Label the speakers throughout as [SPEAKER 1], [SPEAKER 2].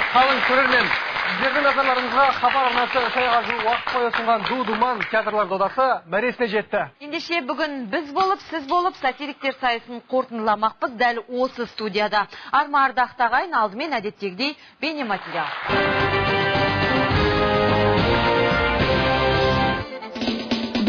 [SPEAKER 1] Қалың көрермен, сіздердің назарларыңызға хабар арнасы үш айға жуық уақыт бойы ұсынған Ду-Думан театрлар додасы мәресіне жетті.
[SPEAKER 2] Ендеше бүгін біз болып, сіз болып сатириктер сайысын қорытындыламақпыз дәл осы студияда. Арма ардақты ағайын, алдымен әдеттегідей бейнематериал.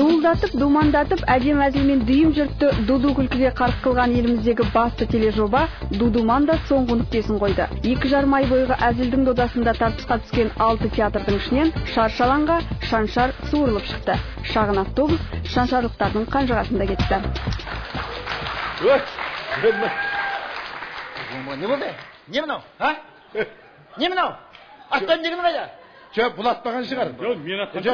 [SPEAKER 3] Дуылдатып, думандатып, әдем әзілмен дүйім жұртты дуду күлкіге қарық қылған еліміздегі басты тележоба Ду-Думан да соңғы нүктесін қойды. 2,5 ай бойғы әзілдің додасында тартысқа түскен 6 театрдың ішінен шаршаланға шаншар суырылып шықты. Шағын автобус шаншарлықтардың қанжығасында кетті.
[SPEAKER 4] Не болды? Не мынау? Не мынау? Аттан деген қайда?
[SPEAKER 5] Жоқ, бұл атпаған шығар.
[SPEAKER 4] Жоқ, мен атқан.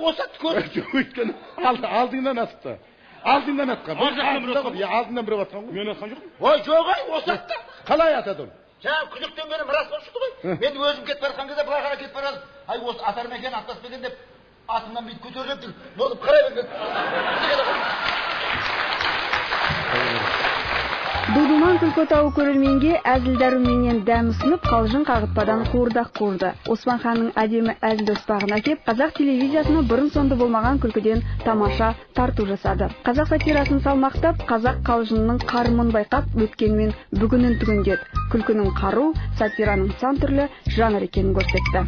[SPEAKER 4] Осатты көр.
[SPEAKER 5] Өйткені алдыңнан атыпты. Алдыңнан атқан. Алдыңнан бір атқан ғой.
[SPEAKER 4] Мен атқан жоқпын. Ой, жоқ ай, осатты.
[SPEAKER 5] Қалай атады ол?
[SPEAKER 4] Жаңа күдіктен бері рас болып шықты ғой. Мен өзім кетіп бара жатқан кезде былай қарай кетіп бара жатып, ай осы атар ма екен, атпас па екен деп атымнан бүйтіп көтеріліп тұр. Бұрылып қарай берген.
[SPEAKER 3] Ду-Думан күлкі тауы көрерменге әзіл дәруменнен дәм ұсынып, қалжың қағытпадан қуырдақ қуырды. Осман ханның әдемі әзіл оспағын әкеп, қазақ телевизиясына бұрын сонды болмаған күлкіден тамаша тарту жасады. Қазақ сатирасын салмақтап, қазақ қалжыңының қарымын байқап, өткенмен бүгінін түгендеді. Күлкінің қару, сатираның сан түрлі жанр екенін көрсетті.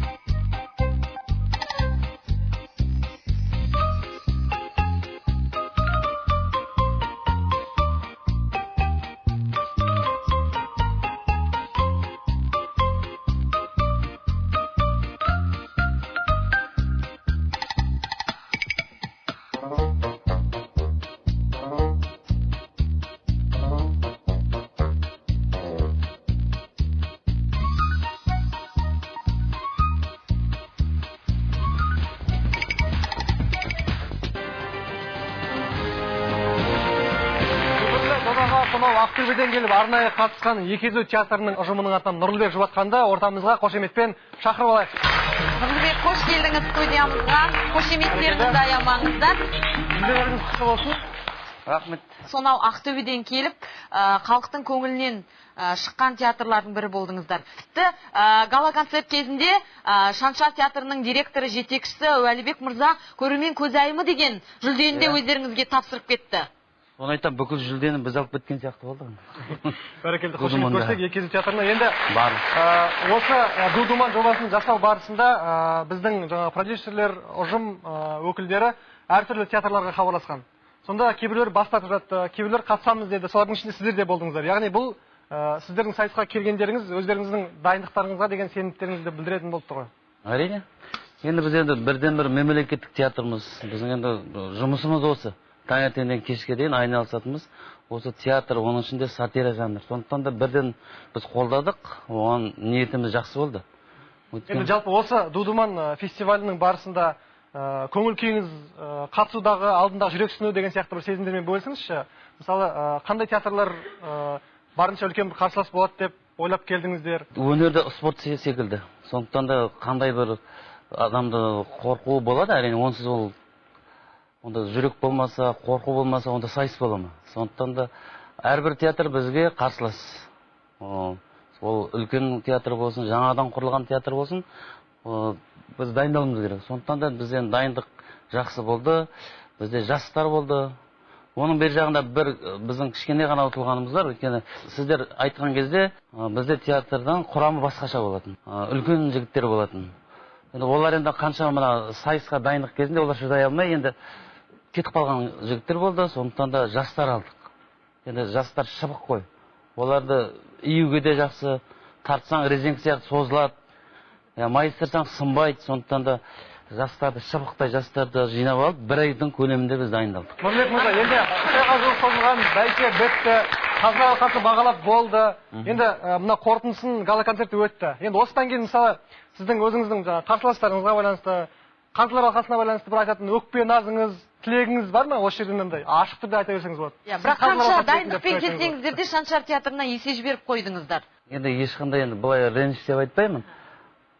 [SPEAKER 1] Ақтөбеден келіп арнайы қатысқан Екезу театрының ұжымының атынан Нұрлыбек Жұбатқанды ортамызға қошеметпен шақырып алайық.
[SPEAKER 2] Нұрлыбек, қош келдіңіз студиямызға. Қошеметтеріңізді аямаңыздар.
[SPEAKER 1] Күндеріңіз құтты болсын.
[SPEAKER 5] Рахмет.
[SPEAKER 2] Сонау Ақтөбеден келіп, халықтың көңілінен шыққан театрлардың бірі болдыңыздар. Тіпті гала-концерт кезінде Шаншар театрының директоры жетекшісі Уәлібек мырза көрермен көзайымы деген жүлдені де өздеріңізге тапсырып кетті.
[SPEAKER 6] Оны айтам, бүкіл жүлдені біз алып кеткен сияқты болды.
[SPEAKER 1] Бәрекелді, қошемет көрсек, Екезу театрына енді
[SPEAKER 6] бар.
[SPEAKER 1] Осы Ду-Думан жобасын жасау барысында біздің продюсерлер, ұжым өкілдері әртүрлі театрларға хабарласқан. Сонда кейбіреулер бас тартып жатты, кейбіреулер қатысамыз деді, солардың ішінде сіздер де болдыңыздар. Яғни бұл сіздердің сайысқа келгендеріңіз өздеріңіздің дайындықтарыңызға деген сенімдеріңізді білдіретін болып тұр ғой.
[SPEAKER 6] Әрине. Енді біз енді бірден бір мемлекеттік театрмыз. Біздің енді жұмысымыз осы. Таңертеңнен кешке дейін айналысатынымыз осы театр, оның ішінде сатира жанры. Сондықтан да бірден біз қолдадық, оған ниетіміз жақсы болды.
[SPEAKER 1] Енді жалпы осы Ду-Думан фестивалінің барысында көңіл күйіңіз, қатысудағы алдындағы жүрексіну деген сияқты бір сезімдермен бөлісіңізші. Мысалы, қандай театрлар барынша үлкен бір қарсылас болады деп ойлап келдіңіздер?
[SPEAKER 6] Өнерде спорт секілді. Сондықтан да қандай бір адамды қорқуы болады, әрине онсыз ол онда жүрек болмаса, қорқу болмаса, онда сайыс бола ма. Сондықтан да әрбір театр бізге қарсылас. Ол үлкен театр болсын, жаңадан құрылған театр болсын, біз дайындалуымыз керек. Сондықтан да бізден дайындық жақсы болды, бізде жастар болды. Оның бер жағында біздің кішкене ғана ұтылғанымыз бар. Өйткені сіздер айтқан кезде бізде театрдан құрамы басқаша болатын. Үлкен жігіттер болатын. Енді олар енді қанша мына сайысқа дайындық кезінде олар шыдай алмай енді кетіп қалған жігіттер болды, сондықтан да жастар алдық. Енді жастар шыбық қой. Оларды июге де жақсы, тартсаң резинка сияқты созылады. Майыстырсаң сынбайды, сондықтан да жастарды, шыбықтай жастарды жинап алып, бір айдың көлемінде біз дайындалдық.
[SPEAKER 1] Нұрлыбек мырза, енді үш айға жуық созылған бәйге бітті, қазір алқасы бағалап болды. Енді мына қорытындысын гала-концерті өтті. Енді осыдан кейін мысалы сіздің өзіңіздің қарсыластарыңызға байланысты, қазылар алқасына байланысты бір айтатын өкпе назыңыз, тілегіңіз бар ма? Осы жерден мындай ашық түрде айта берсеңіз болады.
[SPEAKER 2] Бірақ қанша дайындықпен келсеңіздер де Шаншар театрына есе жіберіп қойдыңыздар.
[SPEAKER 6] Енді ешқандай енді былай реніш деп айтпаймын.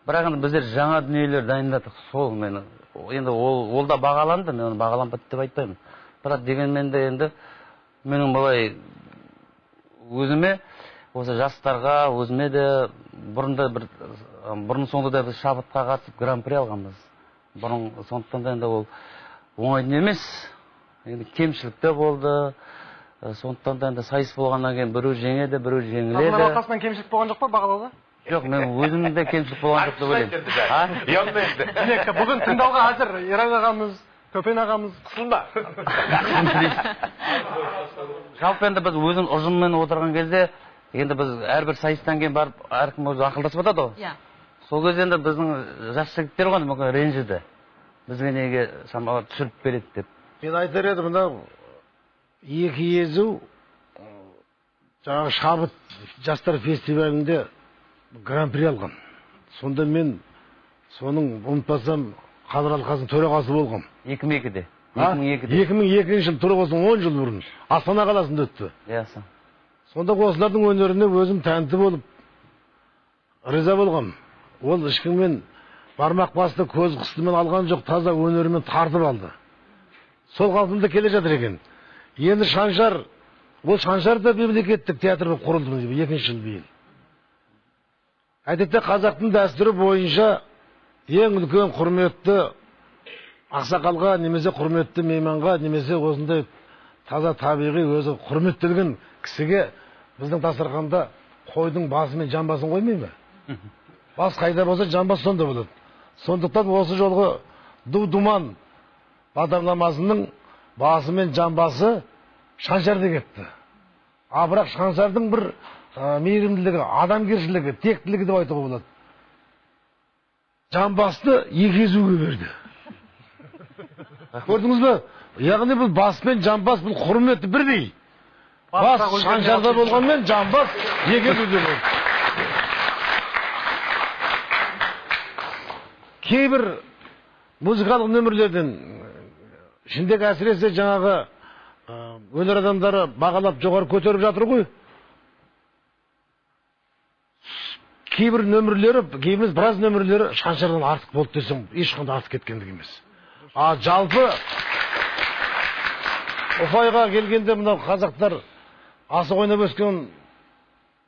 [SPEAKER 6] Бірақ енді біздер жаңа дүниелер дайындадық. Сол мен енді ол да бағаланды, мен оны бағаланбады деп айтпаймын. Бірақ дегенмен де енді менің былай өзіме осы жастарға өзіме де бұрын соңды да біз шабытқа қатысып гран-при алғанбыз. Сондықтан да енді ол оңайдың емес, енді кемшілікте болды. Сондықтан да енді сайыс болғаннан кейін біреу жеңеді, біреу жеңіледі.
[SPEAKER 1] Қазына ортасынан кемшілік болған жоқ па бағалауда?
[SPEAKER 6] Жоқ, мен өзімде кемшілік болған жоқ деп ойлаймын.
[SPEAKER 1] Бүгін тыңдауға әзір Ералы ағамыз, Көпен ағамыз.
[SPEAKER 4] Қысылма.
[SPEAKER 6] Жалпы енді біз өзім ұжыммен отырған кезде, енді біз әрбір сайыстан кейін барып, әркім өзі ақылдасып жатады ғой.
[SPEAKER 2] Иә.
[SPEAKER 6] Сол кезде енді біздің жас жігіттер ғой, мүмкін ренжіді. Бізге неге шамаға түсіріп береді деп.
[SPEAKER 5] Мен айтар едім, мынау екі езу жаңағы шабыт жастар фестивалінде гран-при алған. Сонда мен соның ұмытпасам қадыр алқасының төрағасы болғам.
[SPEAKER 6] 2002-де.
[SPEAKER 5] 2002 жыл төрағасының 10 жыл бұрын Астана қаласында өтті.
[SPEAKER 6] Ясы.
[SPEAKER 5] Сонда осылардың өнеріне өзім тәнті болып риза болғам. Ол ешкіммен бармақ басты көз қыстымен алған жоқ, таза өнерімен тартып алды. Сол қалпында келе жатыр екен. Енді Шаншар, ол Шаншар да мемлекеттік театр болып құрылды 2 жыл биыл. Әдетте қазақтың дәстүрі бойынша ең үлкен құрметті ақсақалға, немесе құрметті мейманға, немесе осындай таза табиғи өзі құрметтелген кісіге біздің дастарханда қойдың басы мен жамбасын қоймай ма? Бас қайда болса жамбас сонда болады. Сондықтан осы жолғы Ду-Думан бағдарламасының басы мен жамбасы Шаншарда кетті. Бірақ Шаншардың бір мейірімділігі, адамгершілігі, тектілігі деп айтуға болады. Жамбасты екі езуге берді. Көрдіңіз бе? Яғни бұл бас пен жамбас бұл құрметті бірдей. Бас Шаншарда болғанмен жамбас екі езуге болды. Кейбір музыкалық нөмірлерден ішіндегі әсіресе жаңағы өнер адамдары бағалап жоғары көтеріп жатыр ғой. Кейбір нөмірлері, кейбір біраз нөмірлері Шаншардан артық болды десем, ешқандай артық кеткендік емес. Жалпы Ұпайға келгенде мынау қазақтар асық ойнап өскен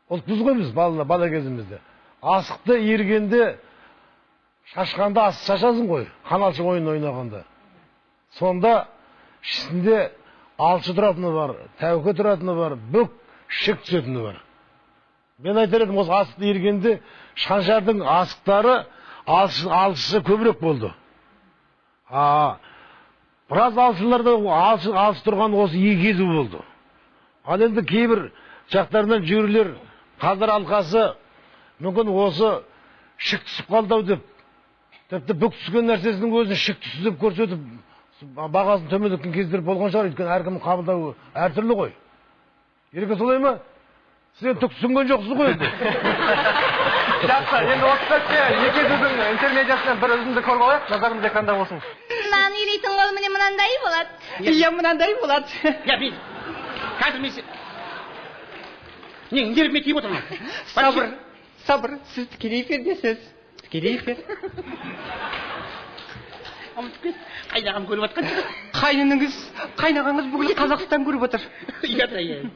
[SPEAKER 5] ұлтпыз ғой біз бала кезімізде. Асықты ергенде шашқанда ас шашасың ғой, қаналшы ойын ойнағанда. Сонда ішінде алшы тұратыны бар, тәуке тұратыны бар, бүк, шік түсетіні бар. Мен айтар едім, осы асықты ергенде Шаншардың асықтары алшысы көбірек болды. Біраз алшыларда алшы тұрған осы екі езу болды. Ал енді кейбір жақтарынан жүрілер қазір алқасы мүмкін осы шік түсіп қалдау деп, тіпті бүк түскен нәрсесінің өзін шік түсі деп көрсетіп, бағасын төмендеткен кездер болған шығар, өйткені әркімнің қабылдауы әртүрлі ғой. Ереке солай ма? Сен түк түсінген жоқсыз ғой енді.
[SPEAKER 1] Жақсы, енді осы сәтте екі езудің интермедиясынан бір үзінді көріп алайық, назарымыз экранда болсын.
[SPEAKER 7] Мынаны үйлейтін ол міне мынандай болады.
[SPEAKER 8] Иә, мынандай болады.
[SPEAKER 9] Я бейді. Қазір мен сен... Нең мен кейіп отырмын?
[SPEAKER 8] Сабыр, сіз тікелей эфирдесіз. Тікелей эфир.
[SPEAKER 9] Қайнағам көріп атқан.
[SPEAKER 8] Қайнағаңыз бүгін Қазақстан көріп отыр.
[SPEAKER 9] Иә.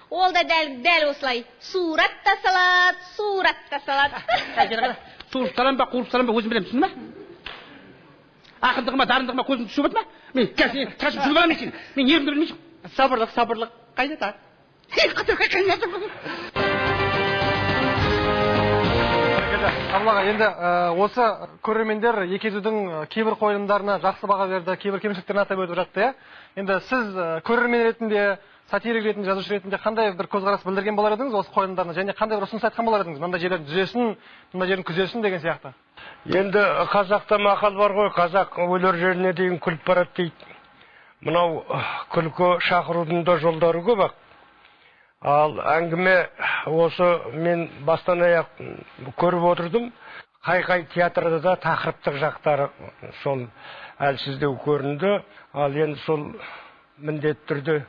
[SPEAKER 7] Ол да дәл осылай. Сурат та салат.
[SPEAKER 9] Суырып салам ба, қуырып салам ба, өзім білем, түсін ба? Ақындығыма, дарындығыма көзім түсіп өт ма? Мен қашып жүріп алам екен. Мен ерімді білмейшім.
[SPEAKER 8] Сабырлық. Қайда?
[SPEAKER 1] Абылаға, енді осы көрермендер екі езудің кейбір қойылымдарына жақсы баға берді, кейбір кемшіліктерін атап өтіп жатты. Енді сіз көрермен ретінде, сатирик ретінде, жазушы ретінде қандай бір көзқарас білдірген болар едіңіз осы қойылымдарына, және қандай бір ұсыныс айтқан болар едіңіз? Мынандай жерлерін түзесін, мынандай жерін күзесін деген сияқты.
[SPEAKER 10] Енді қазақта мақал бар ғой, қазақ өлер жеріне дейін күліп барады дейді. Мынау күлкі шақырудың да жолдары көп ақ. Ал әңгіме осы мен бастан аяқ көріп отырдым. Қай театрда да тақырыптық жақтары сол әлсіздеу көрінді. Ал енді сол міндет түрде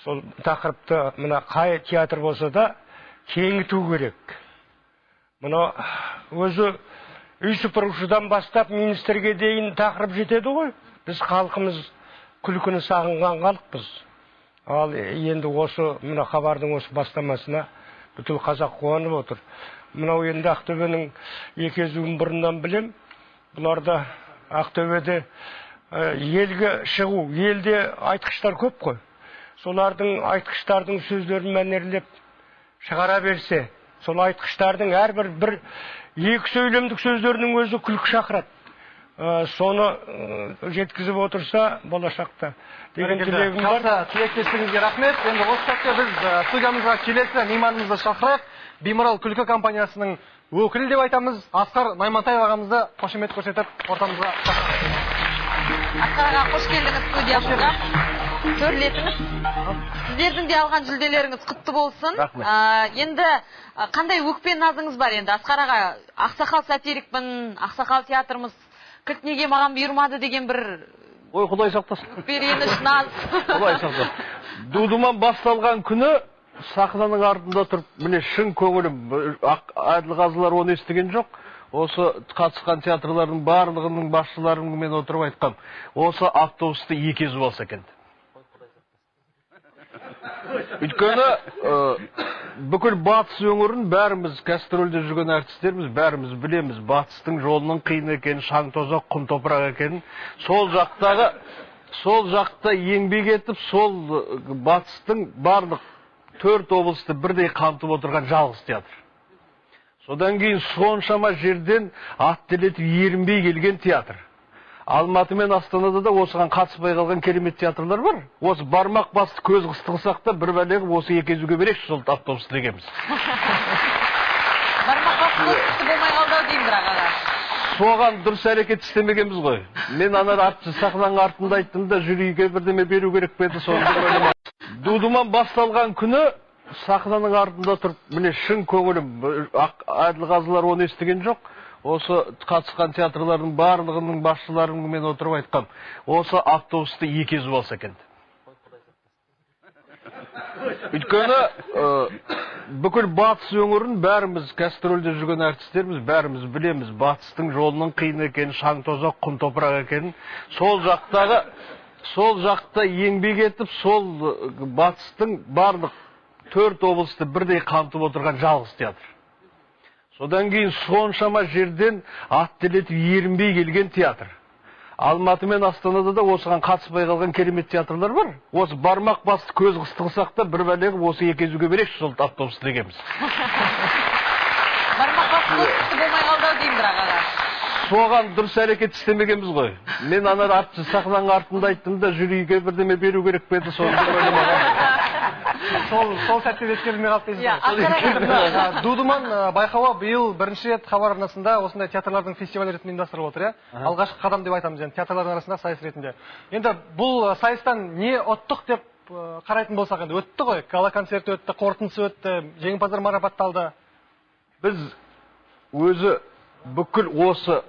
[SPEAKER 10] сол тақырыпты мына қай театр болса да кеңіту керек. Мына өзі үй сыпырушыдан бастап министрге дейін тақырып жетеді ғой. Біз халқымыз күлкіні сағынған халықпыз. Ал енді осы мына хабардың осы бастамасына Бүтін қазақ қуанып отыр. Мынау енді Ақтөбенің екезуін бұрыннан білем. Бұларда Ақтөбеде елге шығу, елде айтқыштар көп қой. Солардың айтқыштардың сөздерін мәнерлеп шығара берсе, сол айтқыштардың әрбір бір екі сөйлемдік сөздерінің өзі күлкі шақырады. Соны жеткізіп отырса болашақта деген тілегім бар.
[SPEAKER 1] Тілектестігіңізге рахмет. Енді осы сәтте біз студиямызға келесі мейманымызды шақырайық. Биморал күлкі компаниясының өкілі деп айтамыз. Асқар Наймантаев ағамызды қошемет көрсетіп ортамызға шақырайық.
[SPEAKER 2] Асқар аға, қош келдіңіз студиямызға. Төрлетіңіз. Сіздердің де алған жүлделеріңіз құтты болсын. Енді қандай өкпе назыңыз бар енді? Асқар аға, ақсақал сатирикпін, ақсақал театрымыз кілт неге маған бұйырмады деген бір...
[SPEAKER 5] Ой, Құдай сақтасын.
[SPEAKER 2] Өкпереніш наз.
[SPEAKER 5] Құдай сақтасын. Дудуман басталған күні сахнаның артында тұрып, міне шын көңілім, Әділғазылар оны естіген жоқ. Осы қатысқан театрлардың барлығының басшыларымен отырып айтқам. Осы автобусты екезіп алса екен. Өйткені бүкіл батыс өңірін бәріміз гастрольде жүрген әртістеріміз бәріміз білеміз. Батыстың жолының қиын екенін, шаң тозақ, құм топырақ екенін. Сол жақта еңбек етіп, сол батыстың барлық 4 облысты бірдей қамтып отырған жалғыз театр. Содан кейін соншама жерден ат телетіп ерінбей келген театр. Алматы мен Астанада да осыған қатыспай қалған керемет театрлар бар. Осы бармақ басты көз қыстығысақ та бір бәлеғіп осы екезуге берекші сол автобусты дегенбіз.
[SPEAKER 2] Бармақ басты көз қысты болмай қалдау деймін бірақ аға.
[SPEAKER 5] Соған дұрыс әрекет істемегенбіз ғой. Мен анар сахнаның артында айттым да жюриге бірдеме беру керек пе еді соны. Дудуман басталған күні сахнаның артында тұрып, міне шын көңілім, Әділғазылар оны естіген жоқ. Осы қатысқан театрлардың барлығының басшыларымен отырып айтқам. Осы автобусты екезіп алса екен. Өйткені бүкіл батыс өңірін бәріміз гастрольде жүрген әртістеріміз бәріміз білеміз. Батыстың жолының қиын екенін, шаң тозақ, құм топырақ екенін. Сол жақта еңбек етіп, сол батыстың барлық 4 облысты бірдей қамтып отырған жалғыз театр. Содан кейін соншама жерден ат телетіп ерінбей келген театр. Алматы мен Астанада да осыған қатыспай қалған керемет театрлар бар. Осы бармақ басты көз қыстығысақ та бір бәлеғіп осы екезуге берекші сол автобусты дегенбіз.
[SPEAKER 2] Бармақ басты көз қысты болмай қалдау деймін бірақ аға.
[SPEAKER 5] Соған дұрыс әрекет істемегенбіз ғой. Мен анар сахнаның артында айттым да жюриге бірдеме беру керек пе еді соны.
[SPEAKER 1] Сол сәтте ескерілмей қалып дейсіз. Дудуман байқауы биыл бірінші рет хабар арнасында осындай театрлардың фестивалі ретінде ұйымдастырылып отыр. Алғашқы қадам деп айтамыз, театрлардың арасында сайыс ретінде. Енді бұл сайыстан не ұттық деп қарайтын болсақ, енді өтті ғой. Гала концерті өтті, қорытындысы өтті, жеңімпаздар марапатталды.
[SPEAKER 5] Біз өзі бүкіл осы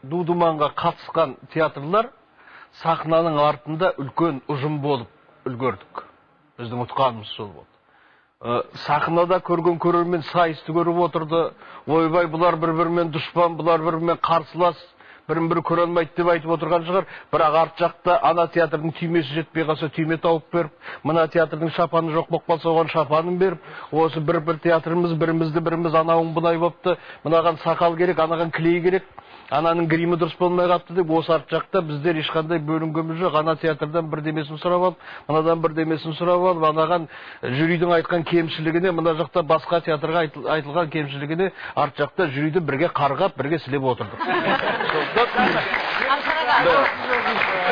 [SPEAKER 5] Дудуманға қатысқан театрлар сахнаның артында үлкен ұжым болып үлгердік. Біздің ұтқанымыз сол болды. Сахнада көрген көрермен сайысты көріп отырды. Ойбай, бұлар бір-бірімен дұшпан, бұлар бір-бірімен қарсылас, бірін-бірі көре алмайды деп айтып отырған шығар. Бірақ арт жақта ана театрдың түймесі жетпей қалса түйме тауып беріп, мына театрдың шапаны жоқ болып қалса оған шапанын беріп, осы бір театрымыз бірімізді біріміз анауың бұлай болыпты, мынаған сақал керек, анаған кілей керек. Ананың гримі дұрыс болмай қапты деп, осы арт жақта біздер ешқандай бөлінгеніміз жоқ. Ана театрдан бірдемесін сұрап алып, мынадан бірдемесін сұрап алып, анаған жюридің айтқан кемшілігіне, мына жақта басқа театрға айтылған кемшілігіне арт жақта жюриді бірге қарғап, бірге сілеп отырдық.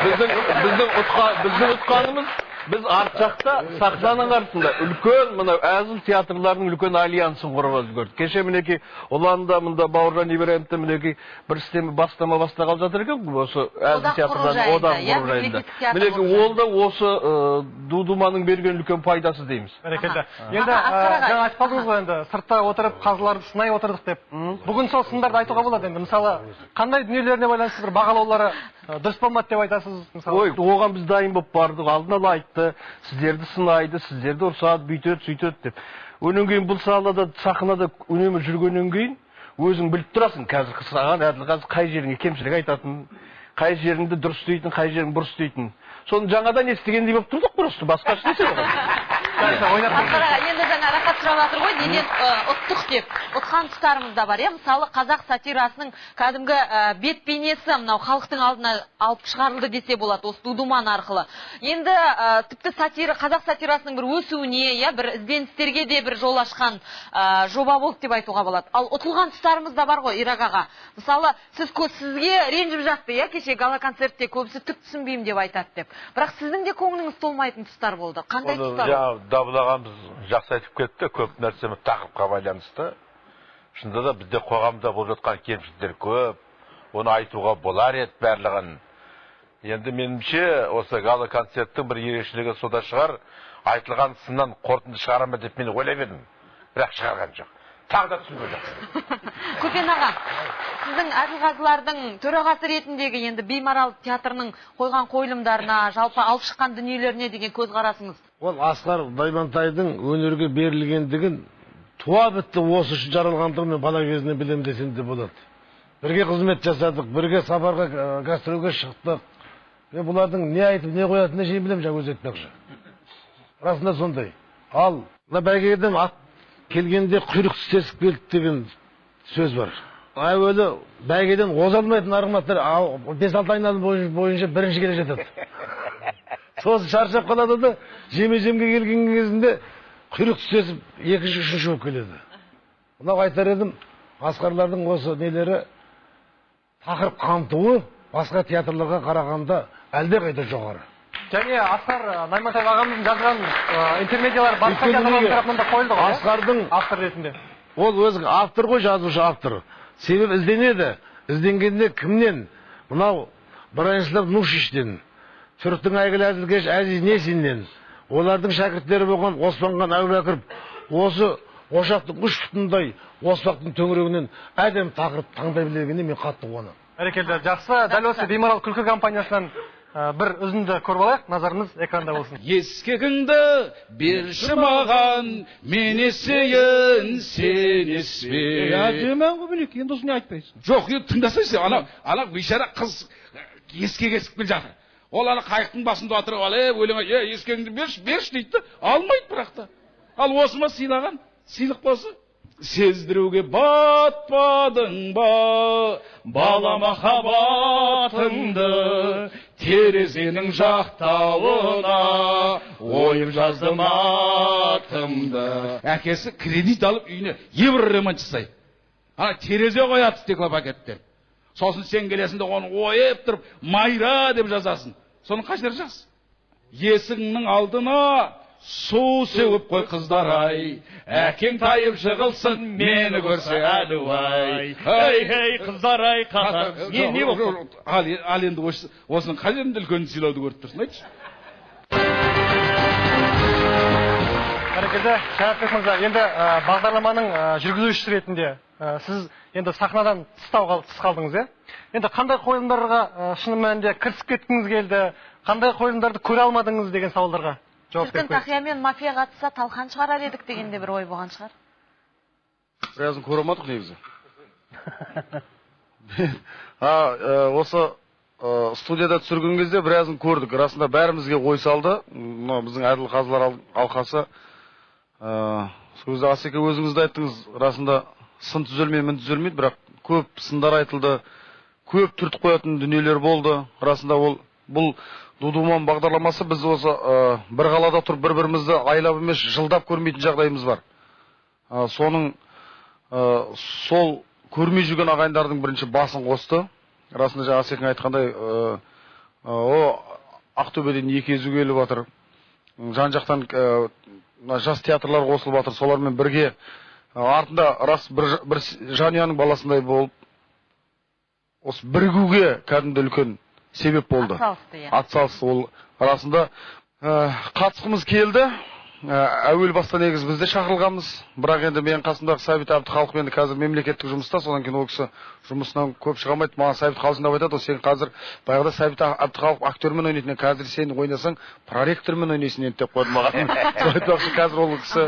[SPEAKER 5] Біздің ұтқанымыз, біз арт жақта сахнаның артында үлкен мына әзіл театрлардың үлкен альянсын құрып үлгердік. Кеше мінекей Ұланда мұнда Бауыржан Ибраевті мінекей бір істеме бастама бастағалы жатыр екен, осы әзіл театрлардың одан құру жайында. Мінекей ол да осы Дудуманның берген үлкен пайдасы дейміз.
[SPEAKER 1] Бәрекелді. Енді жаңа айтып қалдыңыз ғой, енді сыртта отырып қазыларды сынай отырдық деп. Бүгін сол сындарды айтуға болады енді. Мысалы, қандай дүниелеріне байланысты бір бағалаулары дұрыс болмады деп айтасыз?
[SPEAKER 5] Ой, оған біз дайын болып бардық, алдын ала айтты, сіздерді сынайды, сіздерді ұрсады, бүйтеді, сөйтеді деп. Өнен кейін бұл салада сахнада үнемі жүргеннен кейін өзің біліп тұрасың, қазір саған Әділғазы қай жеріңе кемшілік айтатын, қай жеріңді дұрыс істейтін, қай жерің бұрыс істейтін. Соны жаңадан естігендей болып тұрдық, просто басқа істесе.
[SPEAKER 2] Енді жаңа рахат сұрап жатыр ғой, неден ұттық деп. Ұтқан тұстарымыз да бар, мысалы қазақ сатирасының кәдімгі бет бейнесі мынау халықтың алдына алып шығарылды десе болады, осы Дудуман арқылы. Енді тіпті қазақ сатирасының бір өсуіне, бір ізденістерге де бір жол ашқан жоба болды деп айтуға болады. Ал ұтылған тұстарымыз да бар ғой, Ирак аға. Мысалы, сізге ренжіп жатты, кеше гала концертте көбісі түк түсінбеймін деп айтады деп. Бірақ сіздің де көңіліңіз толмайтын тұстар болды. Қандай тұстар болды?
[SPEAKER 11] Дабылағанбыз жақсы айтып кетті, көп нәрсені тақырыпқа байланысты. Шынында да бізде қоғамда болып жатқан кемшіліктер көп. Оны айтуға болар еді барлығын. Енді меніңше осы гала концерттің бір ерекшелігі сода шығар, айтылған сыннан қорытынды шығарама деп мен ойлап едім. Бірақ шығарған жоқ. Тағы да түсінбей жатыр.
[SPEAKER 2] Көпен аға, сіздің Әділғазылардың төрағасы ретіндегі енді Беймарал театрының қойған қойылымдарына, жалпы алып шыққан дүниелеріне деген көзқарасыңыз?
[SPEAKER 5] Ол Асқар Баймантайдың өнерге берілгендігін туа бітті осы үшін жаралғандығын мен бала кезінен білемін десем де болады. Бірге қызмет жасадық, бірге сапарға гастрольге шықтық. Мен бұлардың не айтып, не қоятынын шейін білемін, жаңа өзі айтпақшы. Расында сондай. Ал бәйгеден ат келгенде құйрық тістесіп келді деген сөз бар. Әуелі бәйгеден оза алмайтын арғыматтар 5-6 айналым бойынша бірінші келе жатады. Сосын шаршап қалады да, жеме-жемге келген кезінде құйрық тістесіп екінші, үшінші болып келеді. Мынау айтар едім, Асқарлардың осы нелері тақырып қамтуы басқа театрларға қарағанда әлде қайда жоғары.
[SPEAKER 1] Және Асқар Наймантай ағамыздың жазған интермедиялар басқа театрлар тарапынан да қойылды ғой.
[SPEAKER 5] Асқардың
[SPEAKER 1] автор ретінде.
[SPEAKER 5] Ол өзі автор ғой, жазушы автор. Себебі ізденеді. Ізденгенде кімнен? Мынау Бранислав Нушичтен, түріктің әйгілі әзілкеш Әзиз Несиннен, олардың шәкірттері болған Османхан Әубәкіров, осы ошақтың 3 футындай оспақтың төңірегінен әдем тақырып таңдай білгеніне мен қатты қуанамын.
[SPEAKER 1] Бәрекелді, жақсы. Дәл осы Беймарал күлкі компаниясынан бір үзінді көріп алайық, назарымыз экранда болсын.
[SPEAKER 9] Ескегіңді берші маған, мен есейін, сен еспе.
[SPEAKER 12] Әдемін ғой білек, енді осыны айтпайсың.
[SPEAKER 9] Жоқ, енді тыңдасайсы, ана бейшара қыз ескек есіп кел жатыр. Ол ана қайықтың басында отырып алып, өлеңе, ескегіңді берші дейді, алмайды бірақ та. Ал осы ма сыйлаған? Сыйлық болсы? Сездіруге батпадың ба, бала махаббатыңды, терезенің жақтауына ойып жаздым атымды. Әкесі кредит алып үйіне евро ремонт жасайды. Ана терезе қояды стекло пакеттен. Сосын сен келесінде оны ойып тұрып, майра деп жазасың. Соның қашыр жаз. Есіңнің алдына су сеуіп қой қыздар-ай, әкең тайып жығылсын, мені көрсе әлуай. Ей, қыздар-ай, қатар. Не болды? Ал енді осының қай жерінде үлкен сыйлауды көріп тұрсын, айтшы.
[SPEAKER 1] Бәрекелді, Шаяпбек мырза, енді бағдарламаның жүргізушісі ретінде сіз енді сахнадан тыс қалдыңыз, енді қандай қойылымдарға шын мәнінде кірісіп кеткіңіз келді, қандай қойылымдарды көре алмадыңыз деген сауалдарға жауап беріп
[SPEAKER 2] қойыңыз. Тақия мен мафия қатысса талқан шығарар едік дегенде бір ой болған шығар.
[SPEAKER 13] Біразын көре алмадық негізі. Осы студияда түсірген кезде біразын көрдік. Расында бәрімізге ой салды. Біздің Әділқазылар алқасы. Сол кезде Асеке өзіңізді айттыңыз, расында сын түзелмей, мін түзелмейді, бірақ көп сындар айтылды, көп түртіп қоятын дүниелер болды. Расында бұл Дудуман бағдарламасы біз осы бір қалада тұрып бір-бірімізді айлап емес жылдап көрмейтін жағдайымыз бар. Соның сол көрмей жүрген ағайындардың бірінші басын қосты. Расында жаңа Асекең айтқандай, Ақтөбеден 2 езу келіп жатыр. Жан-жақтан жас театрлар қосылып жатыр. Солармен бірге артында рас бір жанұяның баласындай болып, осы бірігуге кәдімгі үлкен себеп болды. Атсалысты ол арасында қатысқымыз келді. Әуел баста негіз бізде шақырылғанбыз. Бірақ енді мен қасымдағы Сәбит Әбдіхалық енді қазір мемлекеттік жұмыста, содан кейін ол кісі жұмысынан көп шығамайды. Маған Сәбит қалжыңдап айтады, сен қазір баяғыда Сәбит Әбдіхалық актермен ойнайтын, қазір сен ойнасаң проректормен ойнайсың енді деп қойды маған. Айтпақшы қазір ол кісі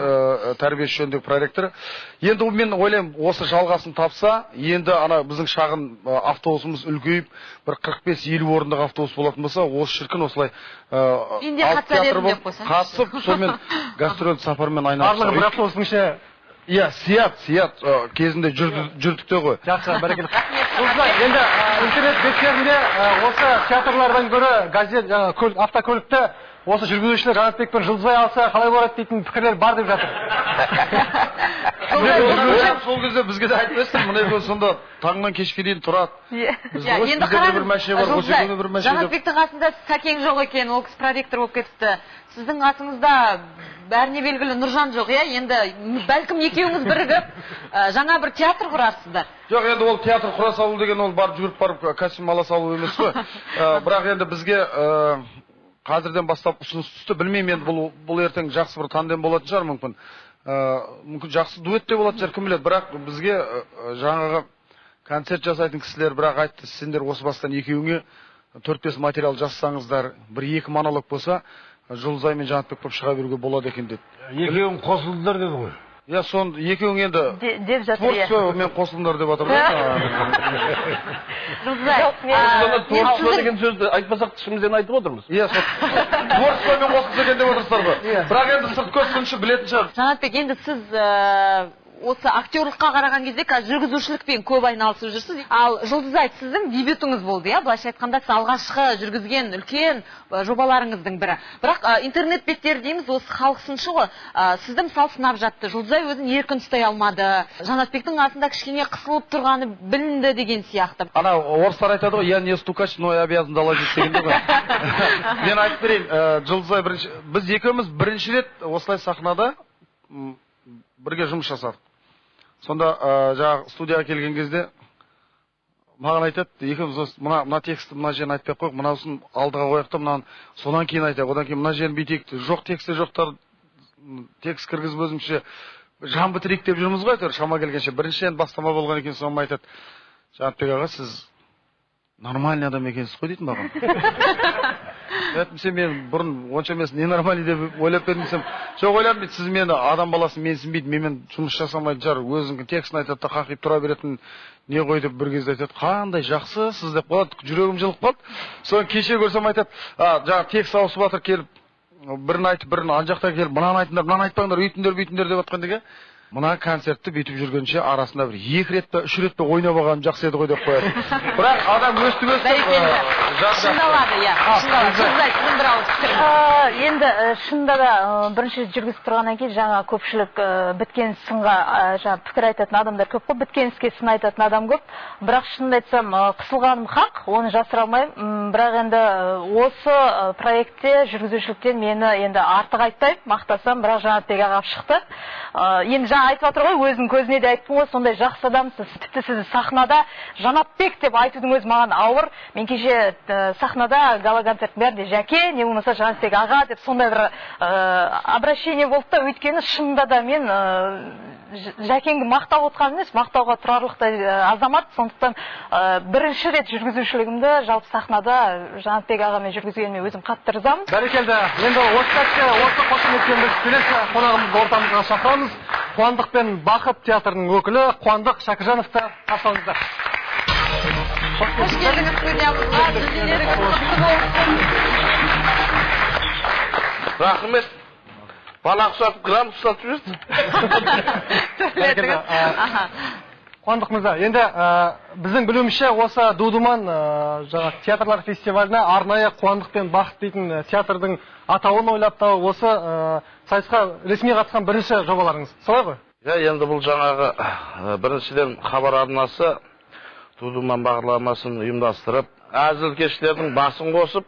[SPEAKER 13] тәрбиесі жөніндегі проректор. Енді мен ойлаймын, осы жалғасын тапса, енді ана біздің шағын автобусымыз үлкейіп, бір 45-50 орындық автобус болатын болса, осы шіркін осылай қатысып, сонымен гастроль сапармен айналып.
[SPEAKER 1] Барлығы бір автобустың ішіне.
[SPEAKER 13] Иә, сият кезінде жүрдік те ғой.
[SPEAKER 1] Жақсы, бәрекелді. Жұлдызай, енді интернет беттерінде осы театрлардан гөрі газет, автокөлікті осы жүргізушілер Жанатбек пен Жұлдызай алса қалай болады дейтін пікірлер бар деп жатыр.
[SPEAKER 13] Сол кезде бізге де айтпайсың, мына екеуі сонда таңнан кешке дейін тұрады.
[SPEAKER 2] Енді қараңыз, Жұлдызай, Жанатбектің қасында Сәкең жоқ екен, ол кісі проректор болып кетіпті. Сіздің қасыңызда бәріне белгілі Нұржан жоқ, енді бәлкім екеуіңіз бірігіп жаңа бір театр құрарсыздар.
[SPEAKER 13] Жоқ, енді ол театр құра салу деген ол барып жүріп барып костюм ала салу емес қой. Бірақ енді бізге қазірден бастап ұсыныс түсті. Білмеймін, енді бұл ертең жақсы бір тандем болатын шығар мүмкін. Мүмкін жақсы дуэт те болатын шығар, кім біледі. Бірақ бізге жаңағы концерт жасайтын кісілер бірақ айтты, сендер осы бастан екеуіңе 4-5 материал жазсаңыздар, бір 2 монолог болса, Жұлдызай мен Жанатбек болып шыға беруге болады екен деді.
[SPEAKER 5] Екеуің қосылдыңдар деді ғой.
[SPEAKER 13] Иә, сон екеуің енді
[SPEAKER 2] деп жатыр.
[SPEAKER 13] Творчество мен қосылыңдар деп жатыр.
[SPEAKER 2] Жұлдызай,
[SPEAKER 11] творчество деген сөзді айтпасақ ішімізден айтып отырмыз.
[SPEAKER 13] Иә, творчество мен қосылса екен деп отырсыздар ғой. Бірақ енді сырт көз сыншы білетін шығар.
[SPEAKER 2] Жанатбек, енді сіз осы актерлыққа қараған кезде қазір жүргізушілікпен көп айналысып жүрсіз. Ал Жұлдызай, сіздің дебютыңыз болды, иә? Былайша айтқанда сіз алғашқы жүргізген үлкен жобаларыңыздың бірі. Бірақ интернет беттері дейміз, осы халық сыншы ғой. Сізді мысалы сынап жатты. Жұлдызай өзін еркін ұстай алмады. Жанатбектің артында кішкене қысылып тұрғаны білінді деген сияқты.
[SPEAKER 13] Ана орыстар айтады ғой, я не стукач, но я обязан доложить дегенде ғой. Мен айтып берейін, Жұлдызай біз екеуміз бірінші рет осылай сахнада бірге жұмыс жасадық. Сонда жаңағы студияға келген кезде маған айтады, екеуміз мына тексті мына жерін айтпай қойық, мынаусын алдыға қояқ та мынаны содан кейін айтайық, одан кейін мына жерін бүйтейік. Жоқ тексте жоқтар текст кіргізіп өзімше жан бітірейік деп жүрміз ғой, әйтеуір шама келгенше. Бірінші енді бастама болған екен, соны айтады, Жанатбек аға, сіз нормальный адам екенсіз ғой дейтін маған. Мен бұрын онша емес, не нормальный деп ойлап едім десем, жоқ ойладым, сіз мені адам баласын менсінбейді, менімен жұмыс жасамайды жар, өзінің текстін айтады да қақиып тұра беретін не ғой деп бір кезде айтады, қандай жақсы сіз деп қалады, жүрегім жылып қалды. Соны кеше көрсем айтады, жаңа текст ауысып жатыр келіп, бірін айтып, бірін ан жақта келіп, мынаны айтыңдар, мынаны айтпаңдар, үйтіңдер, бүйтіңдер деп жатқандығы. Мына концертті бүйтіп жүргенше арасында бір 2 рет пе 3 рет пе ойнап алған жақсы еді ғой деп қояды. Бірақ адам өстіп
[SPEAKER 2] шындалады, иә. Жұлдызай, сіздің бір ауыз пікіріңіз.
[SPEAKER 14] Енді шынында да бірінші жүргізіп тұрғаннан кейін жаңа көпшілік біткен сынға пікір айтатын адамдар көп қой, біткен іске сын айтатын адам көп. Бірақ шынымды айтсам, қысылғаным хақ, оны жасыра алмаймын. Бірақ енді осы проектте жүргізушіліктен мені енді артық айтпаймын, мақтасам, бірақ Жанатбек аға шықты. Енді айтып жатыр ғой, өзінің көзіне де айттым ғой, сондай жақсы адамсыз. Тіпті сіз сахнада Жанатбек деп айтудың өзі маған ауыр. Мен кеше сахнада гала-концерт бәрінде Жәке, не болмаса Жанатбек аға деп сондай бір обращение болды да, өйткені шынында да мен Жәкеңді мақтап отқан емес, мақтауға тұрарлықтай азамат. Сондықтан бірінші рет жүргізушілігімді жалпы сахнада Жанатбек ағамен жүргізгеніме өзім қатты ризамын.
[SPEAKER 1] Бәрекелді. Енді осы сәтте осы қошеметтен біз келесі қонағымызды ортамызға шақырамыз. Қуандық пен Бақыт театрының өкілі Қуандық Шәкіржановты қарсы алыңыздар.
[SPEAKER 2] Қош келдіңіз студиямызға. Жүзелеріңіз құтты болсын.
[SPEAKER 11] Рахмет. Бала ұқсатып, грамм ұқсатып жүрді.
[SPEAKER 1] Қуандық мырза, енді біздің білуімізше осы Ду-Думан театрлар фестиваліне арнайы Қуандық пен Бақыт дейтін театрдың атауын ойлап та осы сайысқа ресми қатысқан бірінші жобаларыңыз. Солай ғой?
[SPEAKER 11] Енді бұл жаңағы біріншіден хабар арнасы Ду-Думан бағдарламасын ұйымдастырып, әзіл кештердің басын қосып,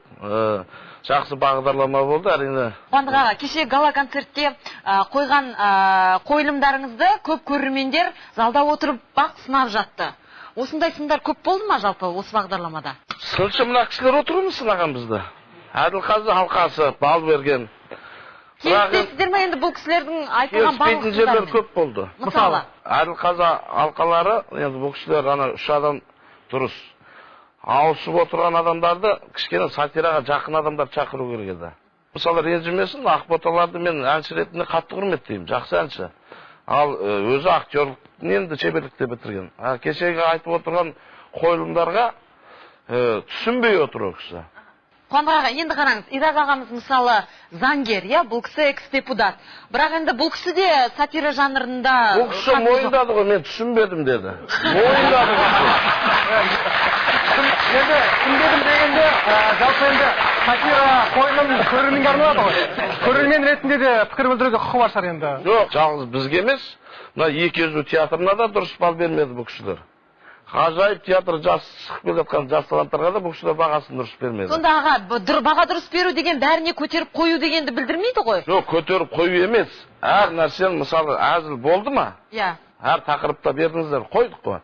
[SPEAKER 11] жақсы бағдарлама болды, әрине.
[SPEAKER 2] Қуандық аға, кеше гала-концертте қойған қойылымдарыңызды көп көрермендер залда отырып бақ сынап жатты. Осындай сындар көп болды ма жалпы осы бағдарламада?
[SPEAKER 11] Сыншы мына кісілер отырмыз сынаған бізді. Әділқазы алқасы, бал берген.
[SPEAKER 2] Келіспейсіздер ме енді бұл кісілердің айтылған барлық
[SPEAKER 11] келіспейтін жерлер көп болды.
[SPEAKER 2] Мысалы?
[SPEAKER 11] Әділқазы алқалары, енді бұл кісілер 3 адам дұрыс. Ауысып отырған адамдарды кішкене сатираға жақын адамдар шақыру керек еді. Мысалы ренжімесін, Ақботаларды мен әнші ретінде қатты құрметтеймін, жақсы әнші. Ал өзі актерліктен енді шеберлікте бітірген. Кешегі айтып отырған қойылымдарға түсінбей отыр ол кісі.
[SPEAKER 2] Қуандық аға, енді қараңыз, Ирак ағамыз мысалы заңгер, иә, бұл кісі экс-депутат. Бірақ енді бұл кісі де сатира жанрында...
[SPEAKER 15] Бұл кісі мойындады ғой, мен түсінбедім деді. Мойындады
[SPEAKER 1] Енді түсінбедім дегенде, жалпы енді сатира қойылым көрерменге арналады ғой. Көрермен ретінде де пікір білдіруге құқы бар шығар енді.
[SPEAKER 15] Жоқ, жалғыз бізге емес, мына екі езу театрына да дұрыс бал бермеді бұл кісілер. Ғажайып театр жас шығып келе жатқан жас таланттарға да бұл кісілер бағасын дұрыс бермеді.
[SPEAKER 2] Сонда аға, баға дұрыс беру деген бәріне көтеріп қою дегенді білдірмейді ғой?
[SPEAKER 15] Жоқ, көтеріп қою емес. Әр нәрсен мысалы әзіл болды ма?
[SPEAKER 2] Иә.
[SPEAKER 15] Әр тақырыпта бердіңіздер, қойдық қой.